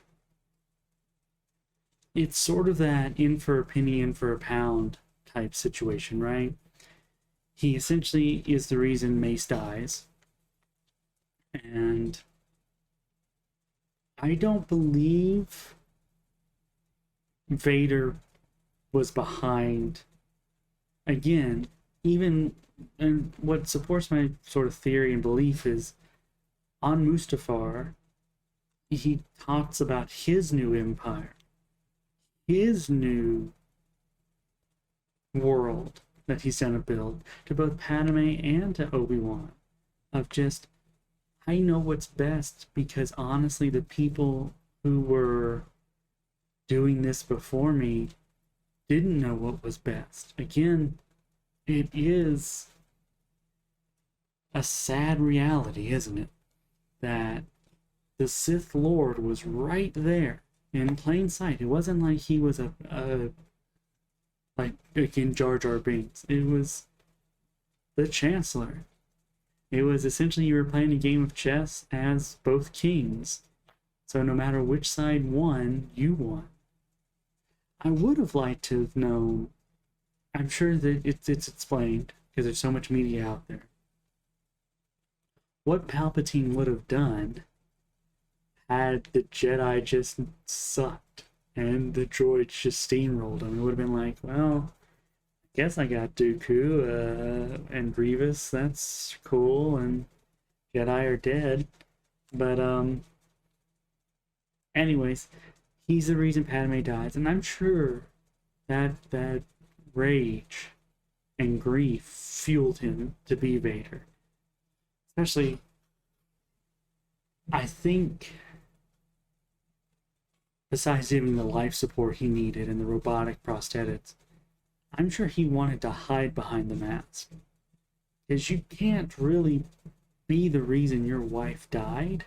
Speaker 1: it's sort of that in for a penny, in for a pound type situation, right? He essentially is the reason Mace dies, and I don't believe Vader was behind. Again, even, and what supports my sort of theory and belief is, on Mustafar, he talks about his new empire, his new world that he's going to build, to both Padme and to Obi-Wan, of just, I know what's best, because honestly, the people who were doing this before me didn't know what was best. Again, it is a sad reality, isn't it? That the Sith Lord was right there in plain sight. It wasn't like he was like again, Jar Jar Binks. It was the Chancellor. It was essentially you were playing a game of chess as both kings. So no matter which side won, you won. I would have liked to have known. I'm sure that it's explained because there's so much media out there. What Palpatine would have done had the Jedi just sucked and the droids just steamrolled them. It would have been like, well, I guess I got Dooku and Grievous. That's cool, and Jedi are dead. But anyways, he's the reason Padme dies, and I'm sure that rage and grief fueled him to be Vader. Especially, I think, besides giving the life support he needed and the robotic prosthetics, I'm sure he wanted to hide behind the mask. Because you can't really be the reason your wife died,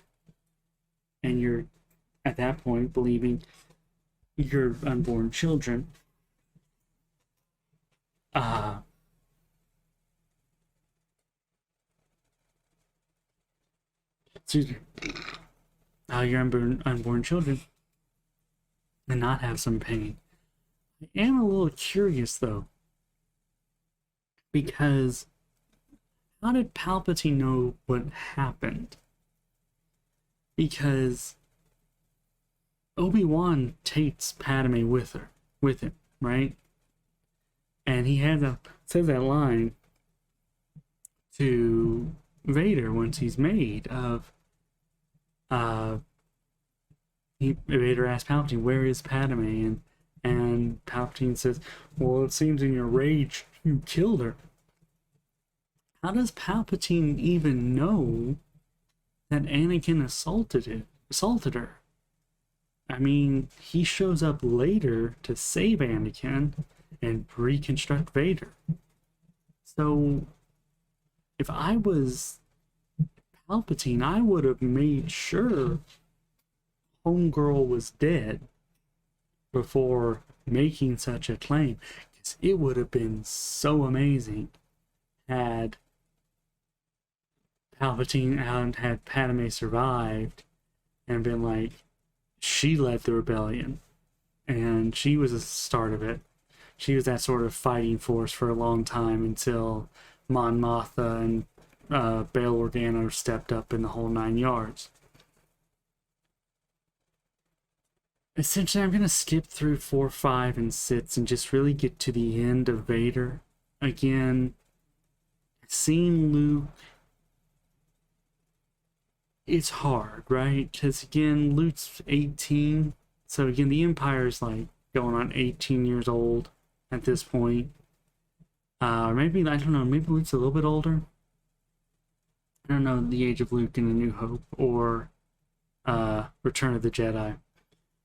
Speaker 1: and you're, at that point, believing your unborn children excuse me, your unborn children, and not have some pain. I am a little curious, though, because how did Palpatine know what happened? Because Obi-Wan takes Padme with him, right? And he says that line to Vader once he's made of, Vader asks Palpatine, "Where is Padme?" And Palpatine says, "Well, it seems in your rage you killed her." How does Palpatine even know that Anakin assaulted her? I mean, he shows up later to save Anakin and reconstruct Vader. So, if I was Palpatine, I would have made sure Homegirl was dead before making such a claim. Because it would have been so amazing had Palpatine and had Padme survived and been like, she led the rebellion. and she was the start of it. She was that sort of fighting force for a long time until Mon Mothma and Bail Organa stepped up in the whole 9 yards. Essentially, I'm going to skip through 4, 5, and 6 and just really get to the end of Vader. Again, seeing Luke, it's hard, right? Because again, Luke's 18. So again, the Empire's like going on 18 years old at this point. Or maybe, I don't know, maybe Luke's a little bit older. I don't know the age of Luke in A New Hope or Return of the Jedi.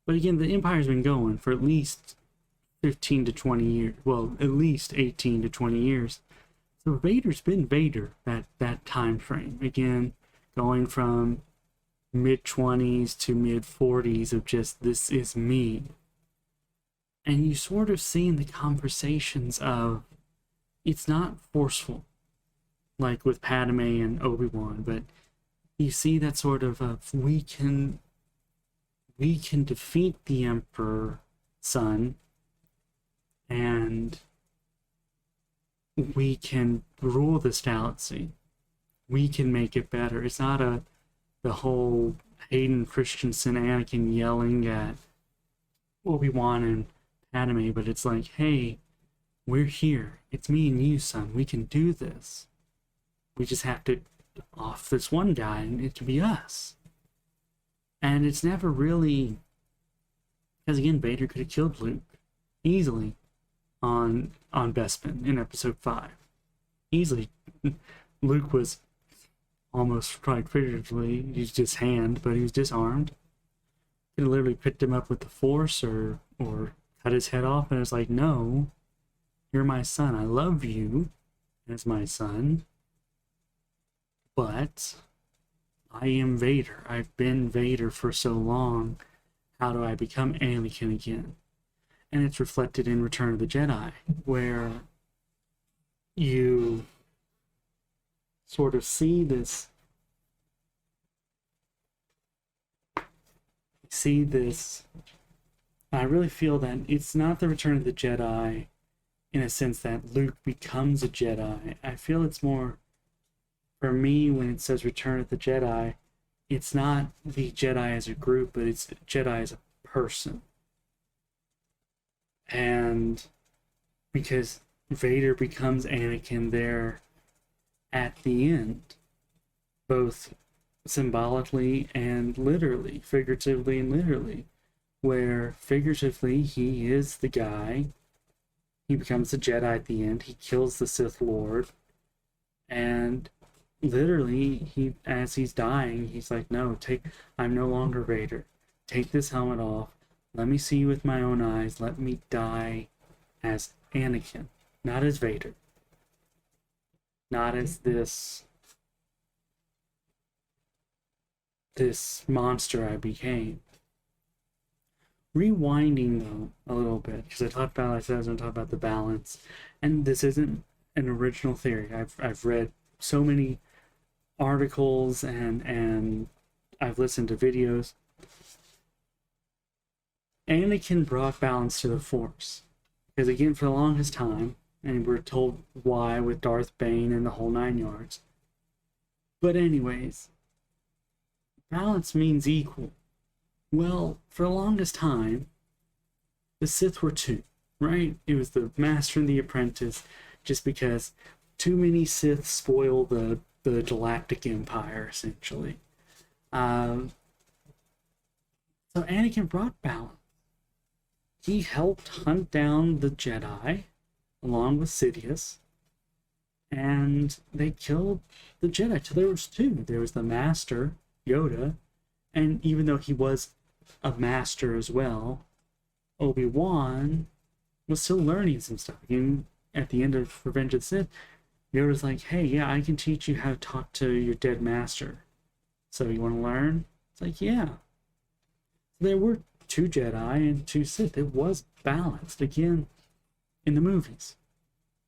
Speaker 1: But again, the Empire's been going for at least 15 to 20 years. Well, at least 18 to 20 years. So Vader's been Vader that time frame. Again, going from mid-20s to mid-40s of just, this is me. And you sort of see in the conversations of, it's not forceful, like with Padme and Obi-Wan, but you see that sort of, we can defeat the Emperor, son, and we can rule this galaxy. We can make it better. It's not the whole Hayden Christensen, Anakin yelling at Obi-Wan and Padme, but it's like, hey, we're here. It's me and you, son. We can do this. We just have to off this one guy, and it can be us. And it's never really, because again, Vader could have killed Luke easily on Bespin in Episode 5. Easily. Luke was almost, quite figuratively, used his hand, but he was disarmed. Could have literally picked him up with the Force or cut his head off, and it's like, no, you're my son. I love you as my son, but I am Vader. I've been Vader for so long. How do I become Anakin again? And it's reflected in Return of the Jedi, where you sort of see this. I really feel that it's not the Return of the Jedi in a sense that Luke becomes a Jedi. I feel it's more, for me, when it says Return of the Jedi, it's not the Jedi as a group, but it's Jedi as a person. And because Vader becomes Anakin there at the end, both symbolically and literally, figuratively and literally, where figuratively he is the guy, he becomes a Jedi at the end, he kills the Sith Lord, and literally, he, as he's dying, he's like, no, I'm no longer Vader. Take this helmet off. Let me see you with my own eyes. Let me die as Anakin, not as Vader. Not as this monster I became. Rewinding, though, a little bit, because I talked about, like I said, I was going to talk about the balance, and this isn't an original theory. I've read so many articles and I've listened to videos. Anakin brought balance to the Force, because again, for the longest time, and we're told why with Darth Bane and the whole 9 yards. But anyways, balance means equal. Well, for the longest time, the Sith were two, right? It was the Master and the Apprentice, just because too many Sith spoil the Galactic Empire, essentially. So Anakin brought balance. He helped hunt down the Jedi, along with Sidious, and they killed the Jedi. So there was two. There was the Master, Yoda, and even though he was a Master as well, Obi-Wan was still learning some stuff. And at the end of Revenge of the Sith, Yoda's like, hey, yeah, I can teach you how to talk to your dead master. So you want to learn? It's like, yeah. There were two Jedi and two Sith. It was balanced, again, in the movies.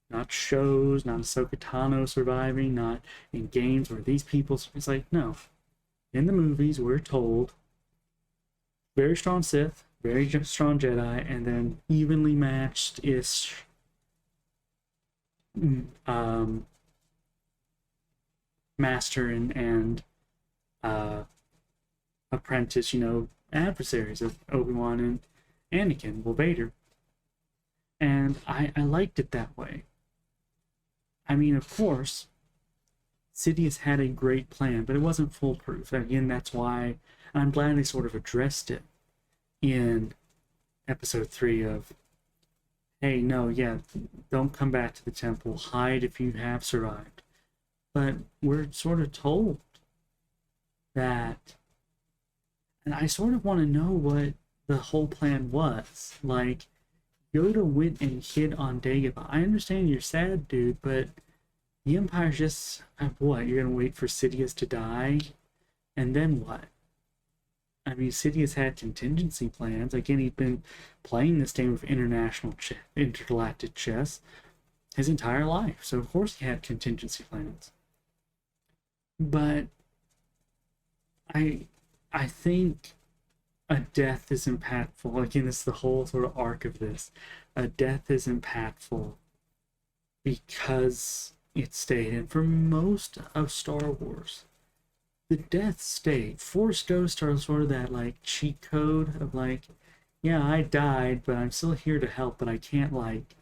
Speaker 1: Not shows, not Ahsoka Tano surviving, not in games where these people... It's like, no. In the movies, we're told very strong Sith, very strong Jedi, and then evenly matched ish master and uh, apprentice, adversaries of Obi-Wan and Anakin, well, Vader. And I liked it that way. I mean, of course, Sidious had a great plan, but it wasn't foolproof. Again, that's why I'm glad they sort of addressed it in episode 3 of, hey, no, yeah, don't come back to the temple, hide if you have survived. But we're sort of told that, and I sort of want to know what the whole plan was. Like, Yoda went and hid on Dagobah. I understand you're sad, dude, but the Empire's just, what, you're gonna wait for Sidious to die? And then what? I mean, Sidious had contingency plans. Again, he'd been playing this game of intergalactic chess his entire life. So, of course, he had contingency plans. But I think a death is impactful. Again, this is the whole sort of arc of this. A death is impactful because it stayed. And for most of Star Wars, the deaths stayed. Force Ghosts are sort of that like cheat code of like, yeah, I died, but I'm still here to help, but I can't like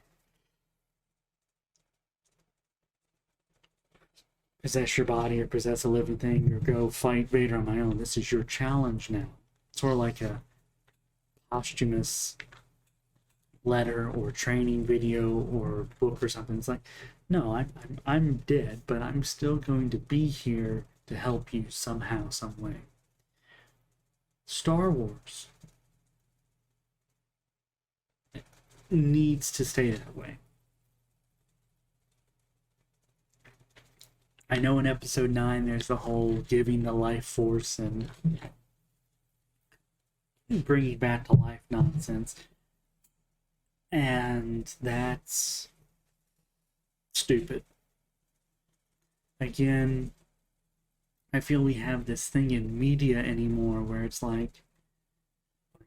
Speaker 1: possess your body or possess a living thing or go fight Vader on my own. This is your challenge now. Sort of like a posthumous letter or training video or book or something. It's like, no, I'm dead, but I'm still going to be here to help you somehow, some way. Star Wars needs to stay that way. I know in episode 9 there's the whole giving the life force and bringing back to life nonsense. And that's stupid. Again, I feel we have this thing in media anymore where it's like,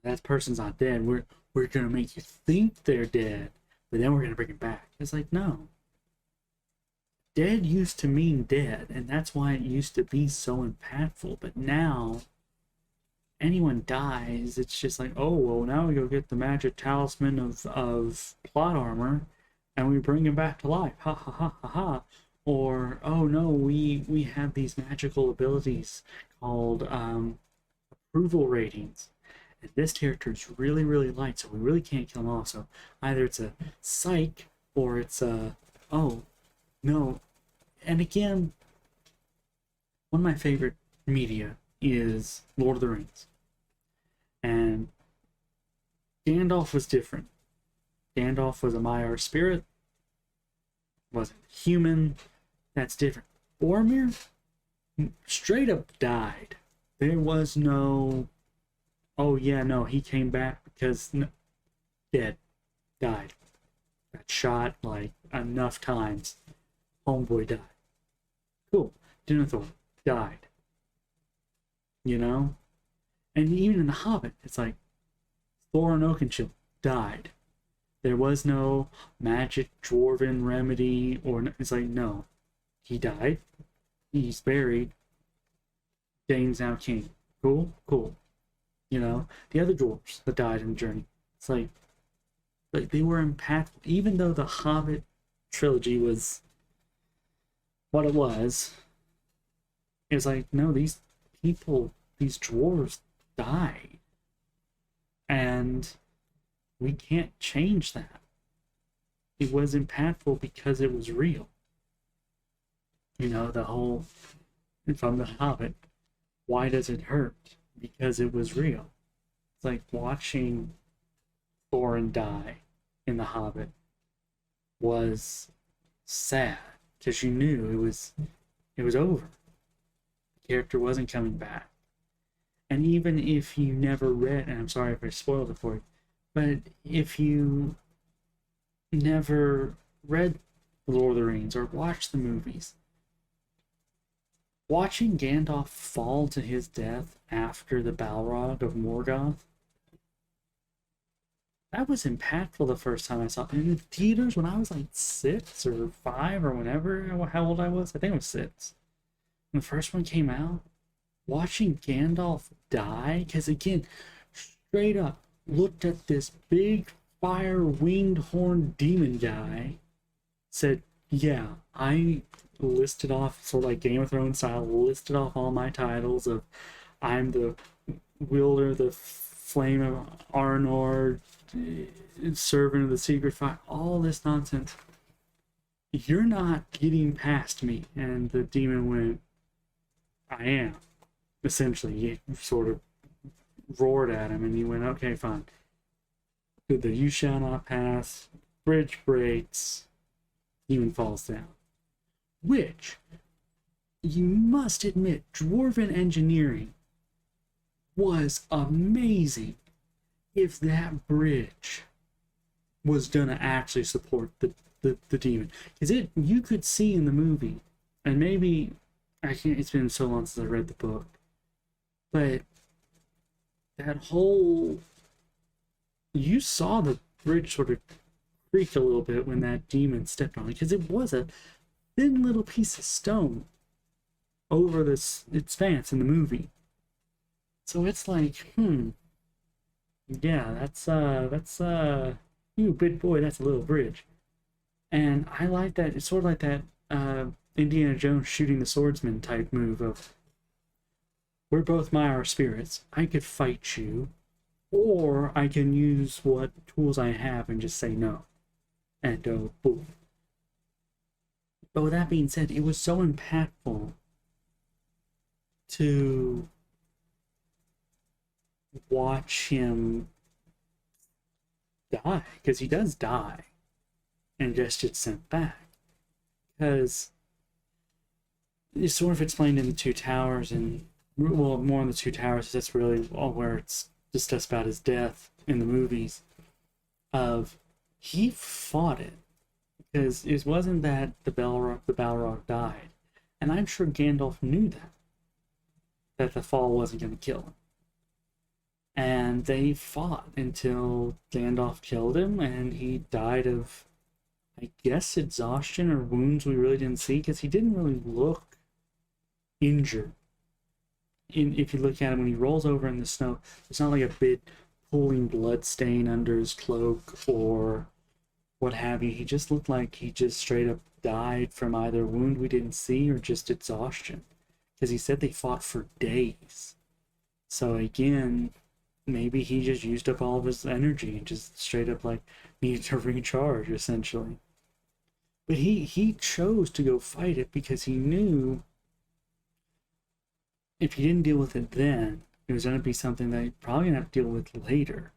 Speaker 1: that person's not dead. We're gonna make you think they're dead, but then we're gonna bring it back. It's like, no. Dead used to mean dead, and that's why it used to be so impactful. But now, anyone dies, it's just like, oh, well, now we go get the magic talisman of plot armor, and we bring him back to life. Ha ha ha ha ha. Or, oh no, we have these magical abilities called approval ratings. And this character is really, really light, so we really can't kill him off. So either it's a psych, or it's a, oh, no. And again, one of my favorite media is Lord of the Rings. And Gandalf was different. Gandalf was a Maiar spirit, wasn't human. That's different. Boromir straight up died. There was no, oh yeah, no, he came back because dead, died, got shot like enough times. Homeboy died. Cool. Denethor died. You know? And even in The Hobbit, it's like Thorin Oakenshield died. There was no magic dwarven remedy or it's like, no. He died. He's buried. Dane's now king. Cool? Cool. You know? The other dwarves that died in the journey. It's like they were impactful. Even though the Hobbit trilogy was what it was like, no, these people, these dwarves died. And we can't change that. It was impactful because it was real. You know, the whole, from The Hobbit, why does it hurt? Because it was real. It's like watching Thorin die in The Hobbit was sad because you knew it was over. The character wasn't coming back. And even if you never read, and I'm sorry if I spoiled it for you, but if you never read Lord of the Rings or watched the movies, watching Gandalf fall to his death after the Balrog of Morgoth that was impactful the first time I saw it. In the theaters when I was like 6 or 5 or whenever, how old I was. I think I was 6. When the first one came out, watching Gandalf die, because again, straight up looked at this big fire winged horned demon guy, said, yeah, I listed off, sort of like Game of Thrones style, listed off all my titles of I'm the wielder, the flame of Arnor, servant of the secret fire, all this nonsense. You're not getting past me. And the demon went, I am. Essentially, he sort of roared at him, and he went, okay, fine. The you shall not pass, bridge breaks, demon falls down. Which, you must admit, dwarven engineering was amazing if that bridge was gonna actually support the demon. Because you could see in the movie, and maybe, it's been so long since I read the book, but that whole, you saw the bridge sort of creak a little bit when that demon stepped on it, because it was a thin little piece of stone over its expanse in the movie. So it's like, yeah, that's you big boy, that's a little bridge. And I like that. It's sort of like that Indiana Jones shooting the swordsman type move of, we're both Maiar spirits. I could fight you, or I can use what tools I have and just say no. And go, boom. But with that being said, it was so impactful to watch him die, because he does die and just gets sent back, because it's sort of explained in the Two Towers, and well, more in the Two Towers, that's really all where it's discussed about his death in the movies, of he fought it, because it wasn't that the Balrog died, and I'm sure Gandalf knew that the fall wasn't going to kill him. And they fought until Gandalf killed him, and he died of, I guess, exhaustion or wounds we really didn't see, because he didn't really look injured. If you look at him when he rolls over in the snow, it's not like a big pooling blood stain under his cloak or what have you. He just looked like he just straight up died from either wound we didn't see or just exhaustion, because he said they fought for days. So again, maybe he just used up all of his energy and just straight up like needed to recharge, essentially. But he chose to go fight it because he knew if he didn't deal with it then, it was going to be something that he'd probably going to have to deal with later.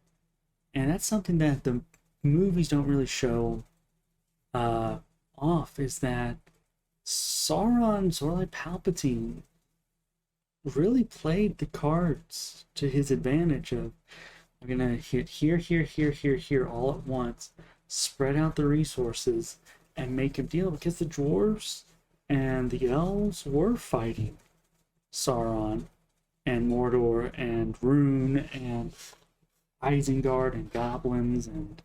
Speaker 1: And that's something that the movies don't really show off, is that Sauron, sort of like Palpatine, really played the cards to his advantage of, I'm gonna hit here all at once, spread out the resources, and make a deal, because the dwarves and the elves were fighting Sauron and Mordor and Rhûn and Isengard and goblins and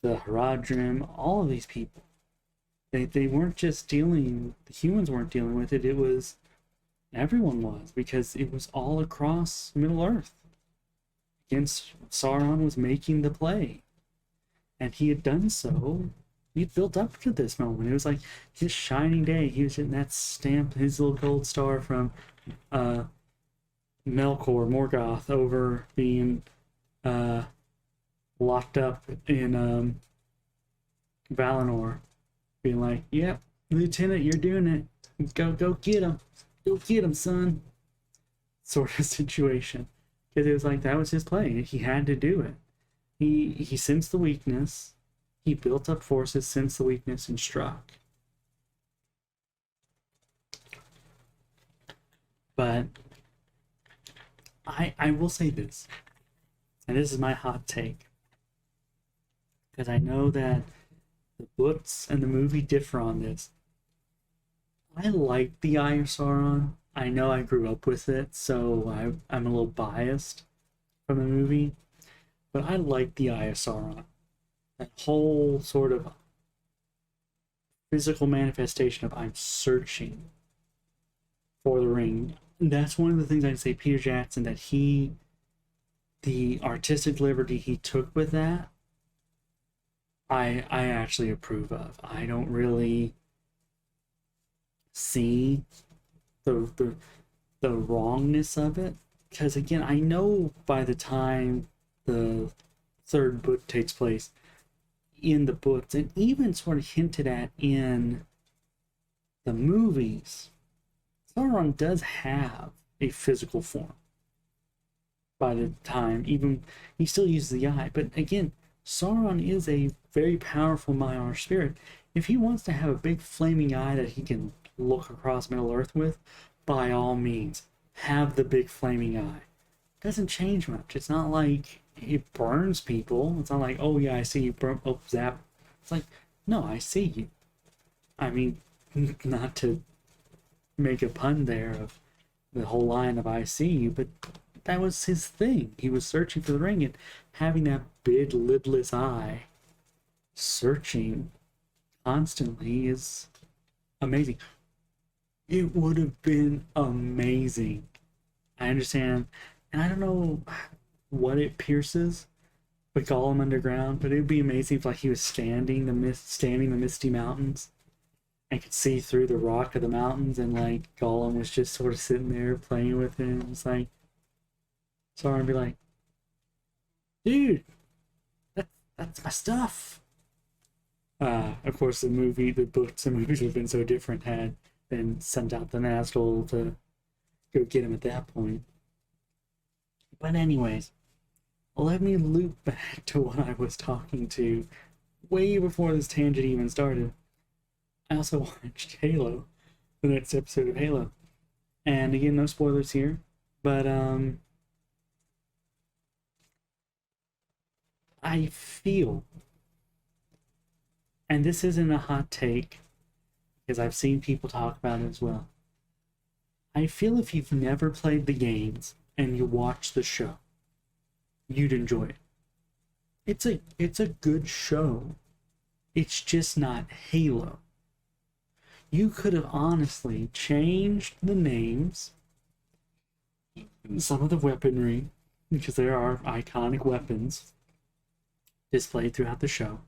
Speaker 1: the Haradrim, all of these people. They weren't just dealing, the humans weren't dealing with it, it was everyone was, because it was all across Middle-earth. Against Sauron was making the play. And he had done so. He built up to this moment. It was like his shining day. He was getting that stamp, his little gold star from Melkor, Morgoth, over being locked up in Valinor. Being like, yep, Lieutenant, you're doing it. Go get him. Go get him, son. Sort of situation. Because it was like, that was his play. He had to do it. He sensed the weakness. He built up forces, sensed the weakness, and struck. But I will say this, and this is my hot take, because I know that the books and the movie differ on this. I like the Eye of Sauron. I know I grew up with it, so I'm a little biased from the movie. but I like the Eye of Sauron. That whole sort of physical manifestation of I'm searching for the ring. And that's one of the things I'd say Peter Jackson, that the artistic liberty he took with that, I actually approve of. I don't really see the wrongness of it, because again, I know by the time the third book takes place in the books, and even sort of hinted at in the movies, Sauron does have a physical form by the time, even he still uses the eye. But again, Sauron is a very powerful Maiar spirit. If he wants to have a big flaming eye that he can look across Middle Earth with, by all means, have the big flaming eye. It doesn't change much. It's not like it burns people. It's not like, oh yeah, I see you burn, oh zap. It's like, no, I see you. I mean, not to make a pun there of the whole line of I see you, but that was his thing. He was searching for the ring, and having that big lidless eye searching constantly is amazing. It would have been amazing. I understand, and I don't know what it pierces, but Gollum underground, but it would be amazing if like he was standing the misty mountains and could see through the rock of the mountains, and like Gollum was just sort of sitting there playing with him. It's like Sauron be like, dude, that's my stuff. Of course, the books and movies would have been so different had been sent out the Nazgul to go get him at that point. But anyways, let me loop back to what I was talking to way before this tangent even started. I also watched Halo, the next episode of Halo. And again, no spoilers here, but I feel, and this isn't a hot take, because I've seen people talk about it as well, I feel if you've never played the games and you watch the show, you'd enjoy it. It's a good show. It's just not Halo. You could have honestly changed the names, some of the weaponry, because there are iconic weapons displayed throughout the show.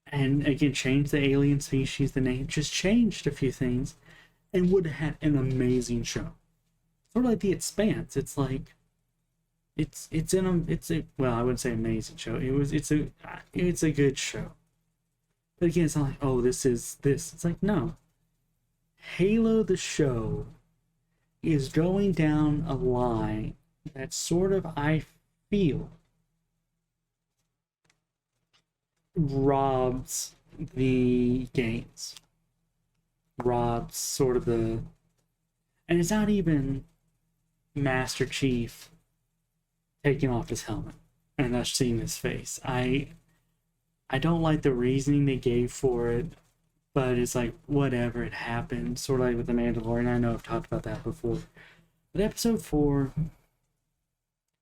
Speaker 1: And again, change the alien species, the name, just changed a few things, and would have had an amazing show. Sort of like The Expanse. It's like, it's a well, I wouldn't say amazing show. It's a good show. But again, it's not like, oh, this is this. It's like, no. Halo the show is going down a line that sort of, I feel, robs the games. Robs sort of the... And it's not even Master Chief taking off his helmet and us seeing his face. I don't like the reasoning they gave for it, but it's like, whatever, it happened. Sort of like with The Mandalorian. I know I've talked about that before. But episode 4,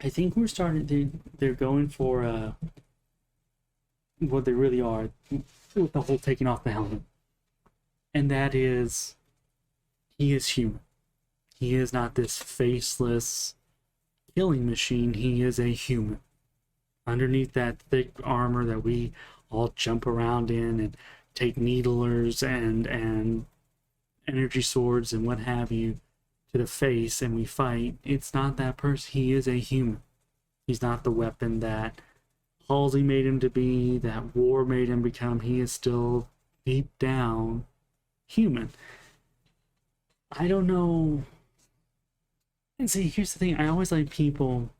Speaker 1: I think they're going for what they really are with the whole taking off the helmet. And that is, he is human. He is not this faceless killing machine. He is a human. Underneath that thick armor that we all jump around in and take needlers and energy swords and what have you to the face and we fight, it's not that person. He is a human. He's not the weapon that Halsey made him to be, that war made him become. He is still deep down human. I don't know. And see, here's the thing. I always like people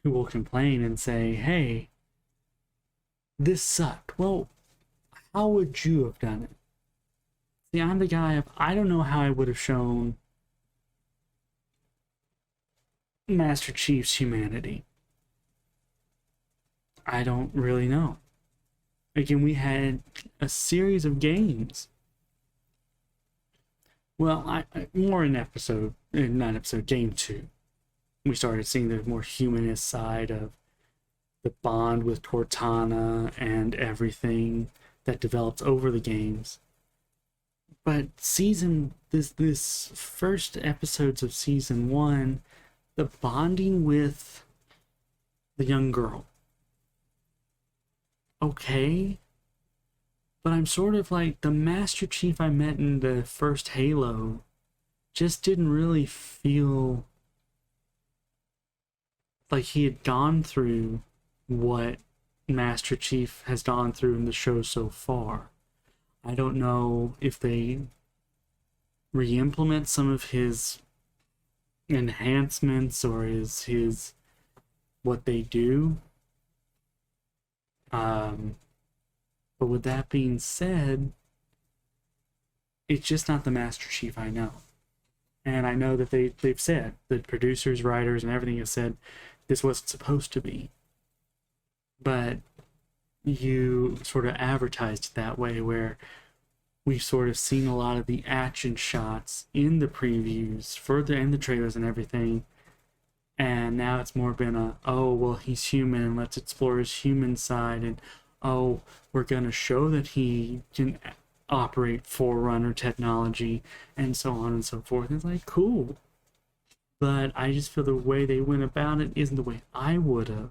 Speaker 1: who will complain and say, hey, this sucked. Well, how would you have done it? See, I'm the guy of, I don't know how I would have shown Master Chief's humanity. I don't really know. Again, we had a series of games. Well, more in game 2, we started seeing the more humanist side of the bond with Cortana and everything that developed over the games. But this first episodes of season 1, the bonding with the young girl. Okay, but I'm sort of like, the Master Chief I met in the first Halo just didn't really feel like he had gone through what Master Chief has gone through in the show so far. I don't know if they re-implement some of his enhancements or his what they do. But with that being said, it's just not the Master Chief I know. And I know that they've said, the producers, writers, and everything have said, this wasn't supposed to be. But you sort of advertised it that way, where we've sort of seen a lot of the action shots in the previews, further in the trailers and everything. And now it's more been oh, well, he's human, and let's explore his human side. And, oh, we're going to show that he can operate Forerunner technology, and so on and so forth. And it's like, cool. But I just feel the way they went about it isn't the way I would have.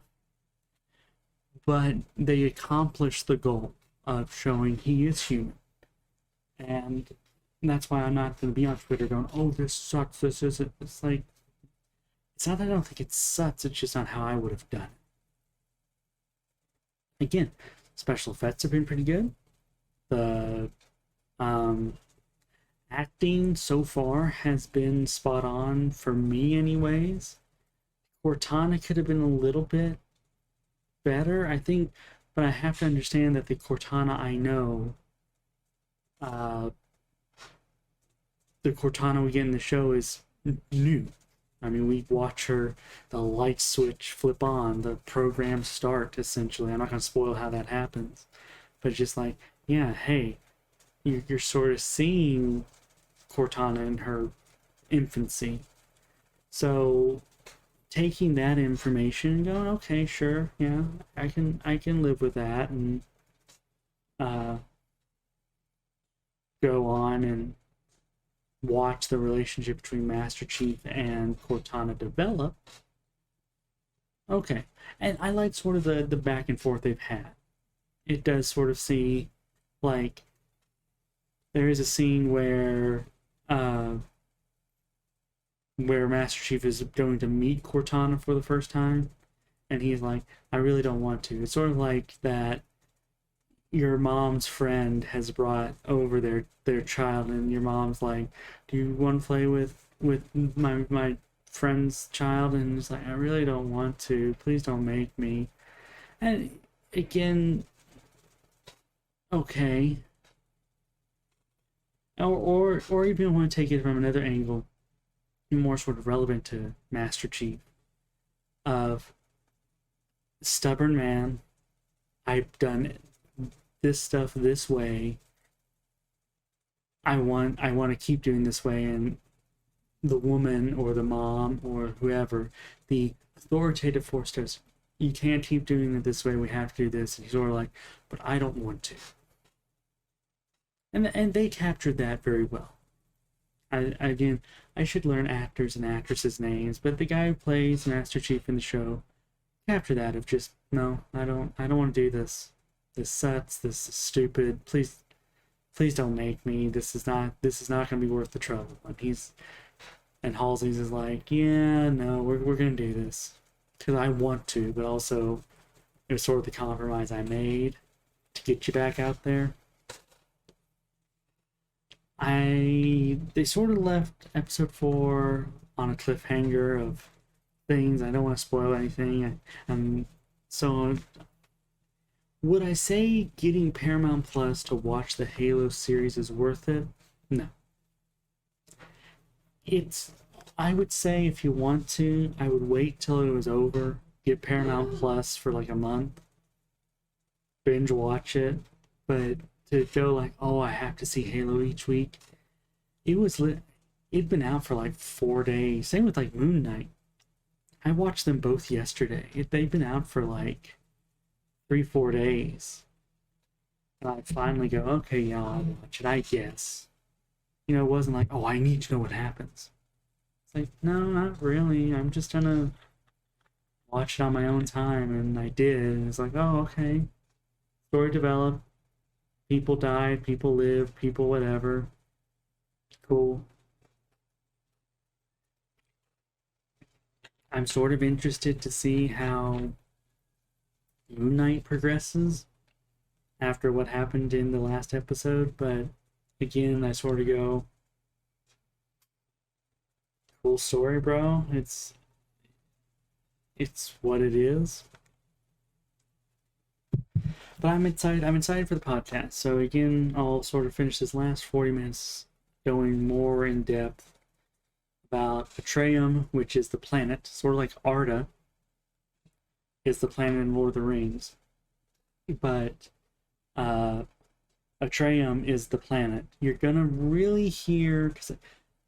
Speaker 1: But they accomplished the goal of showing he is human. And that's why I'm not going to be on Twitter going, oh, this sucks, this isn't. It's like, it's not that I don't think it sucks, it's just not how I would have done it. Again, special effects have been pretty good. The acting so far has been spot on for me anyways. Cortana could have been a little bit better, I think, but I have to understand that the Cortana I know, the Cortana we get in the show is new. I mean, we watch her, the light switch flip on, the program start, essentially. I'm not going to spoil how that happens. But it's just like, yeah, hey, you're sort of seeing Cortana in her infancy. So, taking that information and going, okay, sure, yeah, I can live with that, and go on and watch the relationship between Master Chief and Cortana develop. Okay. And I like sort of the back and forth they've had. It does sort of see, like, there is a scene where Master Chief is going to meet Cortana for the first time, and he's like, I really don't want to. It's sort of like that your mom's friend has brought over their child, and your mom's like, do you want to play with my friend's child? And it's like, I really don't want to, please don't make me. And again, okay, or even want to take it from another angle, more sort of relevant to Master Chief, of stubborn man, I've done this stuff this way, I want to keep doing this way. And the woman or the mom or whoever, the authoritative force does, you can't keep doing it this way, we have to do this. And he's sort of like, but I don't want to. And they captured that very well. Again, I should learn actors and actresses' names, but the guy who plays Master Chief in the show captured that of just, no, I don't want to do this. This sucks, this is stupid, please don't make me, this is not going to be worth the trouble. And Halsey's is like, yeah, no, we're going to do this because I want to, but also it was sort of the compromise I made to get you back out there. They sort of left episode 4 on a cliffhanger of things. I don't want to spoil anything, and so would I say getting Paramount Plus to watch the Halo series is worth it? No. I would say if you want to, I would wait till it was over, get Paramount Plus for like a month, binge watch it, but to go like, oh, I have to see Halo each week, it'd been out for like 4 days. Same with like Moon Knight. I watched them both yesterday. They've been out for like 3-4 days. And I finally go, okay, yeah, I'll watch it, I guess. You know, it wasn't like, oh, I need to know what happens. It's like, no, not really. I'm just gonna watch it on my own time. And I did. And it's like, oh, okay. Story developed. People died, people lived, people whatever. Cool. I'm sort of interested to see how Moon Knight progresses after what happened in the last episode, but again, I sort of go, cool story, bro. It's what it is. But I'm excited. I'm excited for the podcast. So again, I'll sort of finish this last 40 minutes going more in depth about Atrium, which is the planet, sort of like Arda is the planet in Lord of the Rings, but Atrium is the planet. You're gonna really hear, because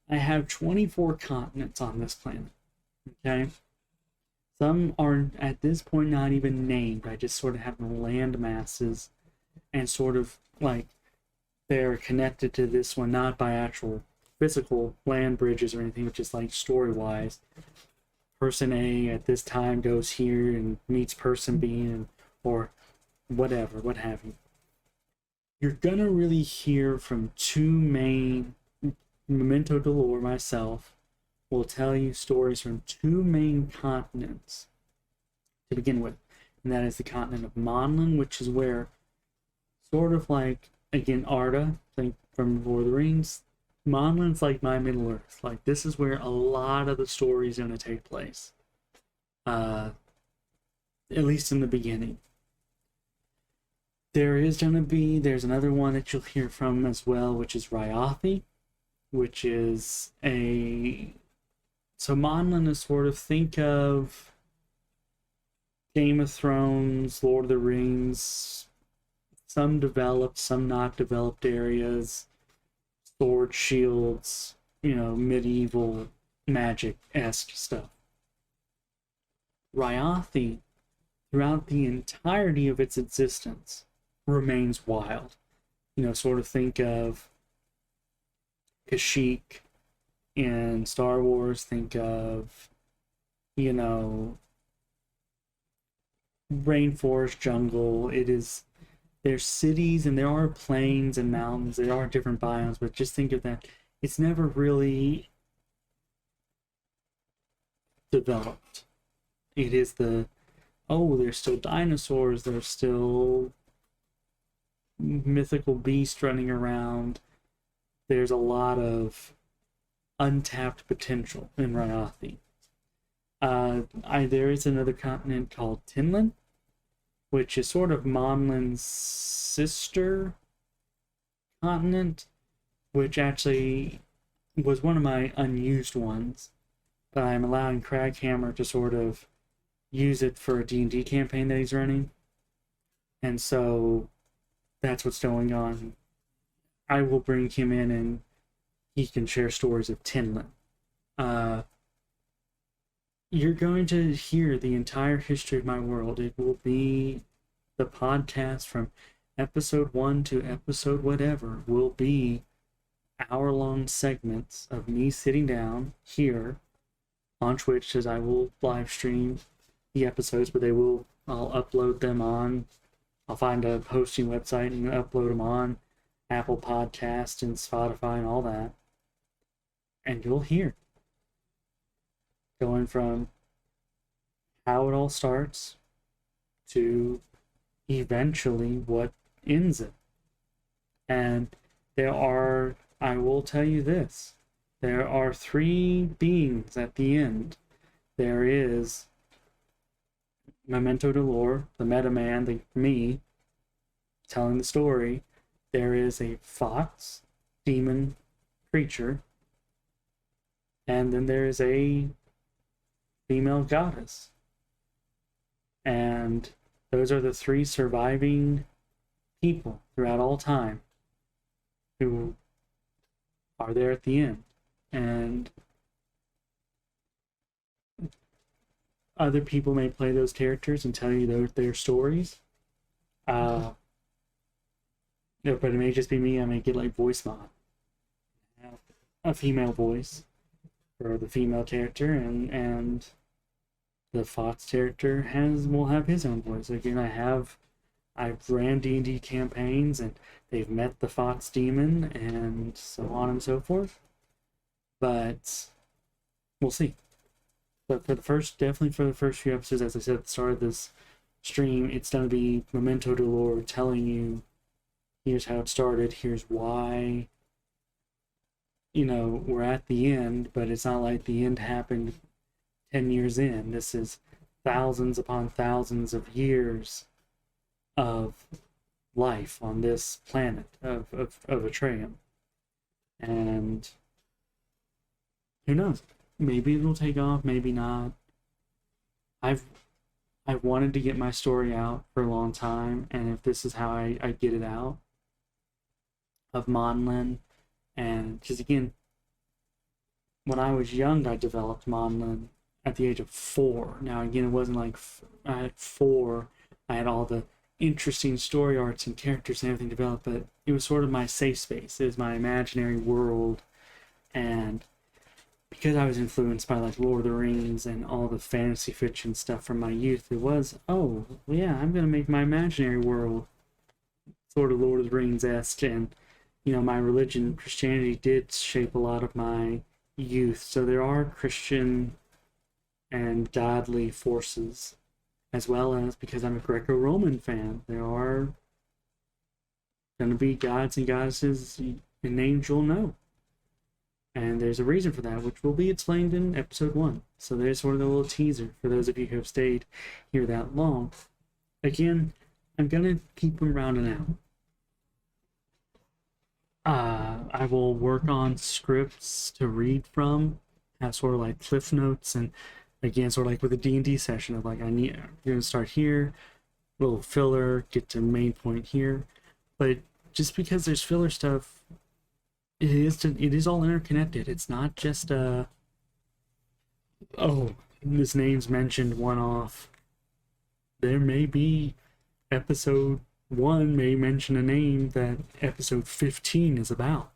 Speaker 1: I have 24 continents on this planet. Okay. Some are at this point not even named. I just sort of have the land masses and sort of like they're connected to this one not by actual physical land bridges or anything, but just like story wise. Person A at this time goes here and meets person B, and or whatever, what have you. You're gonna really hear from two main. Memento Dolor, myself, will tell you stories from two main continents to begin with, and that is the continent of Monlin, which is where, sort of like, again, Arda, think from Lord of the Rings, Monlin's like my Middle Earth. Like, this is where a lot of the story is going to take place. At least in the beginning. There's another one that you'll hear from as well, which is Ryathi, which is so Monlin is sort of, think of Game of Thrones, Lord of the Rings, some developed, some not developed areas, sword, shields, medieval magic-esque stuff. Ryathi, throughout the entirety of its existence, remains wild. Sort of think of Kashyyyk in Star Wars, think of, rainforest, jungle. There's cities and there are plains and mountains, there are different biomes, but just think of that. It's never really developed. It is there's still dinosaurs, there's still mythical beasts running around. There's a lot of untapped potential in Ryathi. There is another continent called Tinlin, which is sort of Monlin's sister continent, which actually was one of my unused ones, but I'm allowing Craghammer to sort of use it for a D&D campaign that he's running, and so that's what's going on. I will bring him in and he can share stories of Tinlin. You're going to hear the entire history of my world. It will be the podcast from episode 1 to episode whatever will be hour-long segments of me sitting down here on Twitch, because I will live stream the episodes, but I'll upload them on, I'll find a hosting website and upload them on Apple Podcast and Spotify and all that. And you'll hear. Going from how it all starts to eventually what ends it. And I will tell you this, there are 3 beings at the end. There is Memento Dolor, the meta man, the me, telling the story. There is a fox, demon creature, and then there is a female goddess. And those are the 3 surviving people throughout all time who are there at the end. And other people may play those characters and tell you their stories. Uh, no, but it may just be me. I may get like voice mod, have a female voice for the female character, and the Fox character will have his own voice. Again, I've ran D&D campaigns, and they've met the Fox demon, and so on and so forth. But we'll see. But definitely for the first few episodes, as I said at the start of this stream, it's going to be Memento Dolor telling you, here's how it started, here's why, we're at the end, but it's not like the end happened 10 years in. This is thousands upon thousands of years of life on this planet of Atreum. And who knows? Maybe it'll take off, maybe not. I've wanted to get my story out for a long time, and if this is how I get it out, of Monlin, and because again, when I was young, I developed Monlin at the age of 4. Now again, it wasn't like I had 4, I had all the interesting story arcs and characters and everything developed, but it was sort of my safe space. It was my imaginary world, and because I was influenced by like Lord of the Rings and all the fantasy fiction stuff from my youth, it was, oh yeah, I'm gonna make my imaginary world sort of Lord of the Rings-esque. And my religion, Christianity, did shape a lot of my youth, so there are Christian and godly forces, as well as, because I'm a Greco-Roman fan, there are gonna be gods and goddesses and names you'll know. And there's a reason for that, which will be explained in episode 1. So there's sort of a little teaser for those of you who have stayed here that long. Again, I'm going to keep them rounding out. I will work on scripts to read from, have sort of like cliff notes, and again, sort of like with a D&D session of like, you're going to start here, little filler, get to main point here. But just because there's filler stuff, it is all interconnected. It's not just this name's mentioned one-off. There may be episode 1 may mention a name that episode 15 is about,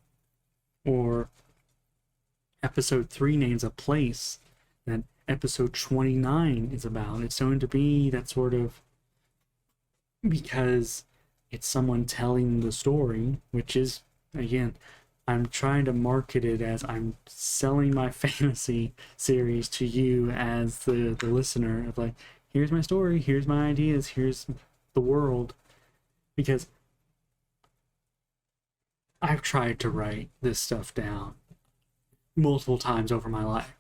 Speaker 1: or episode 3 names a place that episode 29 is about. It's going to be that sort of, because it's someone telling the story, which is, again, I'm trying to market it as I'm selling my fantasy series to you as the listener, of like, here's my story, here's my ideas, here's the world. Because I've tried to write this stuff down multiple times over my life.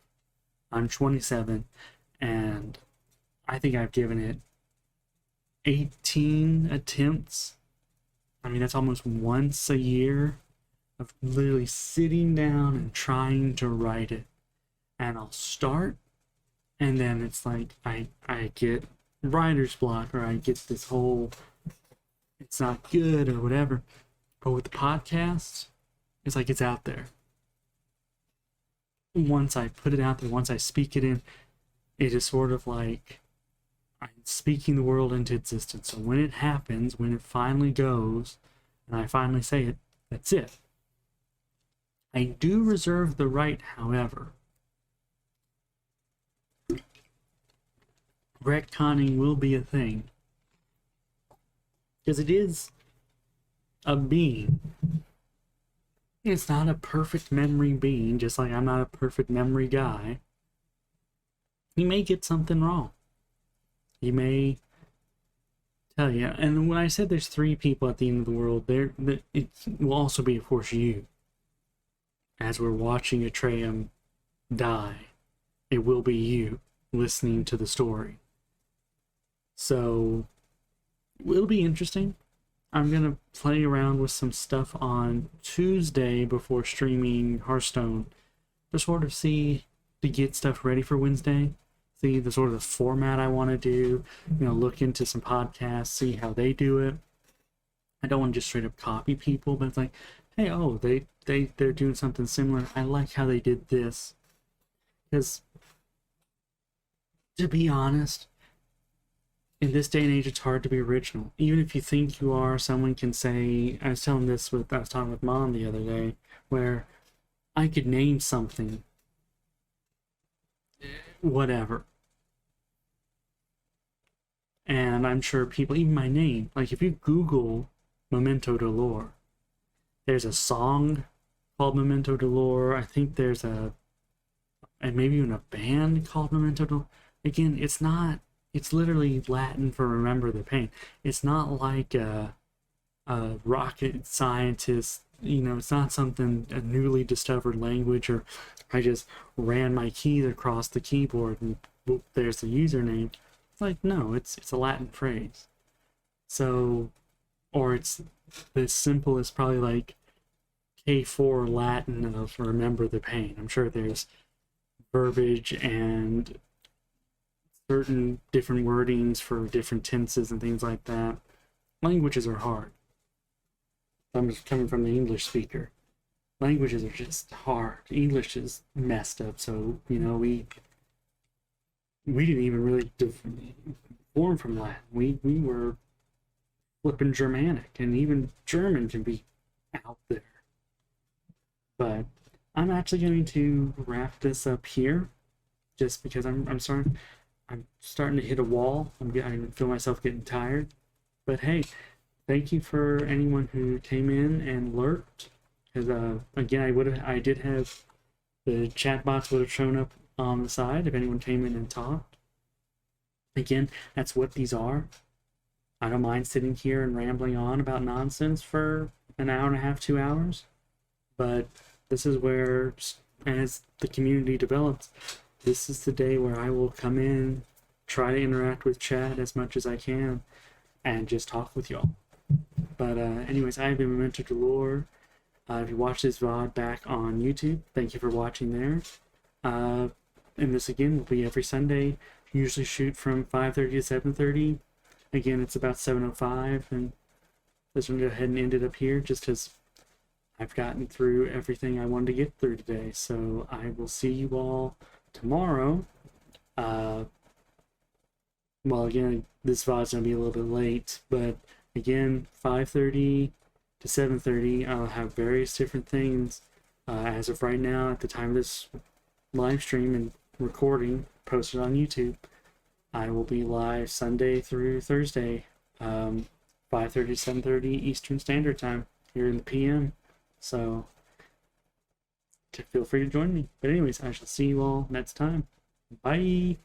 Speaker 1: I'm 27, and I think I've given it 18 attempts. I mean, that's almost once a year of literally sitting down and trying to write it. And I'll start, and then it's like I get writer's block, or I get this whole, it's not good or whatever. But with the podcast, it's like it's out there. Once I put it out there, once I speak it in, it is sort of like I'm speaking the world into existence. So when it happens, when it finally goes, and I finally say it, that's it. I do reserve the right, however. Retconning will be a thing. Because it is a being. It's not a perfect memory being, just like I'm not a perfect memory guy. He may get something wrong. He may tell you. And when I said there's 3 people at the end of the world, it will also be, of course, you. As we're watching Atreum die, it will be you listening to the story. So it'll be interesting. I'm going to play around with some stuff on Tuesday before streaming Hearthstone to sort of see, to get stuff ready for Wednesday. See the sort of format I want to do, look into some podcasts, see how they do it. I don't want to just straight up copy people, but it's like, hey, they're doing something similar. I like how they did this. Because to be honest, in this day and age, it's hard to be original. Even if you think you are, someone can say, I was talking with mom the other day, where I could name something, whatever. And I'm sure people, even my name, like if you Google Memento Dolor, there's a song called Memento Dolor. I think there's and maybe even a band called Memento Dolor. Again, it's literally Latin for remember the pain. It's not like a rocket scientist, it's not something, a newly discovered language, or I just ran my keys across the keyboard and boop, there's the username. It's like, no, it's a Latin phrase. So, or it's as simple as probably like K4 Latin of remember the pain. I'm sure there's verbiage and certain different wordings for different tenses and things like that. Languages are hard. I'm just coming from the English speaker. Languages are just hard. English is messed up, so we didn't even really form from Latin. We were flipping Germanic, and even German can be out there. But I'm actually going to wrap this up here, just because I'm starting to hit a wall. I feel myself getting tired. But hey, thank you for anyone who came in and lurked. Because again, I did have the chat box would have shown up on the side if anyone came in and talked. Again, that's what these are. I don't mind sitting here and rambling on about nonsense for an hour and a half, 2 hours. But this is where, as the community develops, this is the day where I will come in, try to interact with chat as much as I can, and just talk with y'all. But anyways, I have been Memento Dolor. If you watch this VOD back on YouTube, thank you for watching there. And this again will be every Sunday. Usually shoot from 5:30 to 7:30. Again, it's about 7:05, and this one go ahead and end it up here just as I've gotten through everything I wanted to get through today. So I will see you all tomorrow. Well, again, this VOD's gonna be a little bit late, but again, 5:30 to 7:30, I'll have various different things. As of right now, at the time of this live stream and recording, posted on YouTube, I will be live Sunday through Thursday, 5:30 to 7:30 Eastern Standard Time here in the PM. So feel free to join me. But anyways, I shall see you all next time. Bye.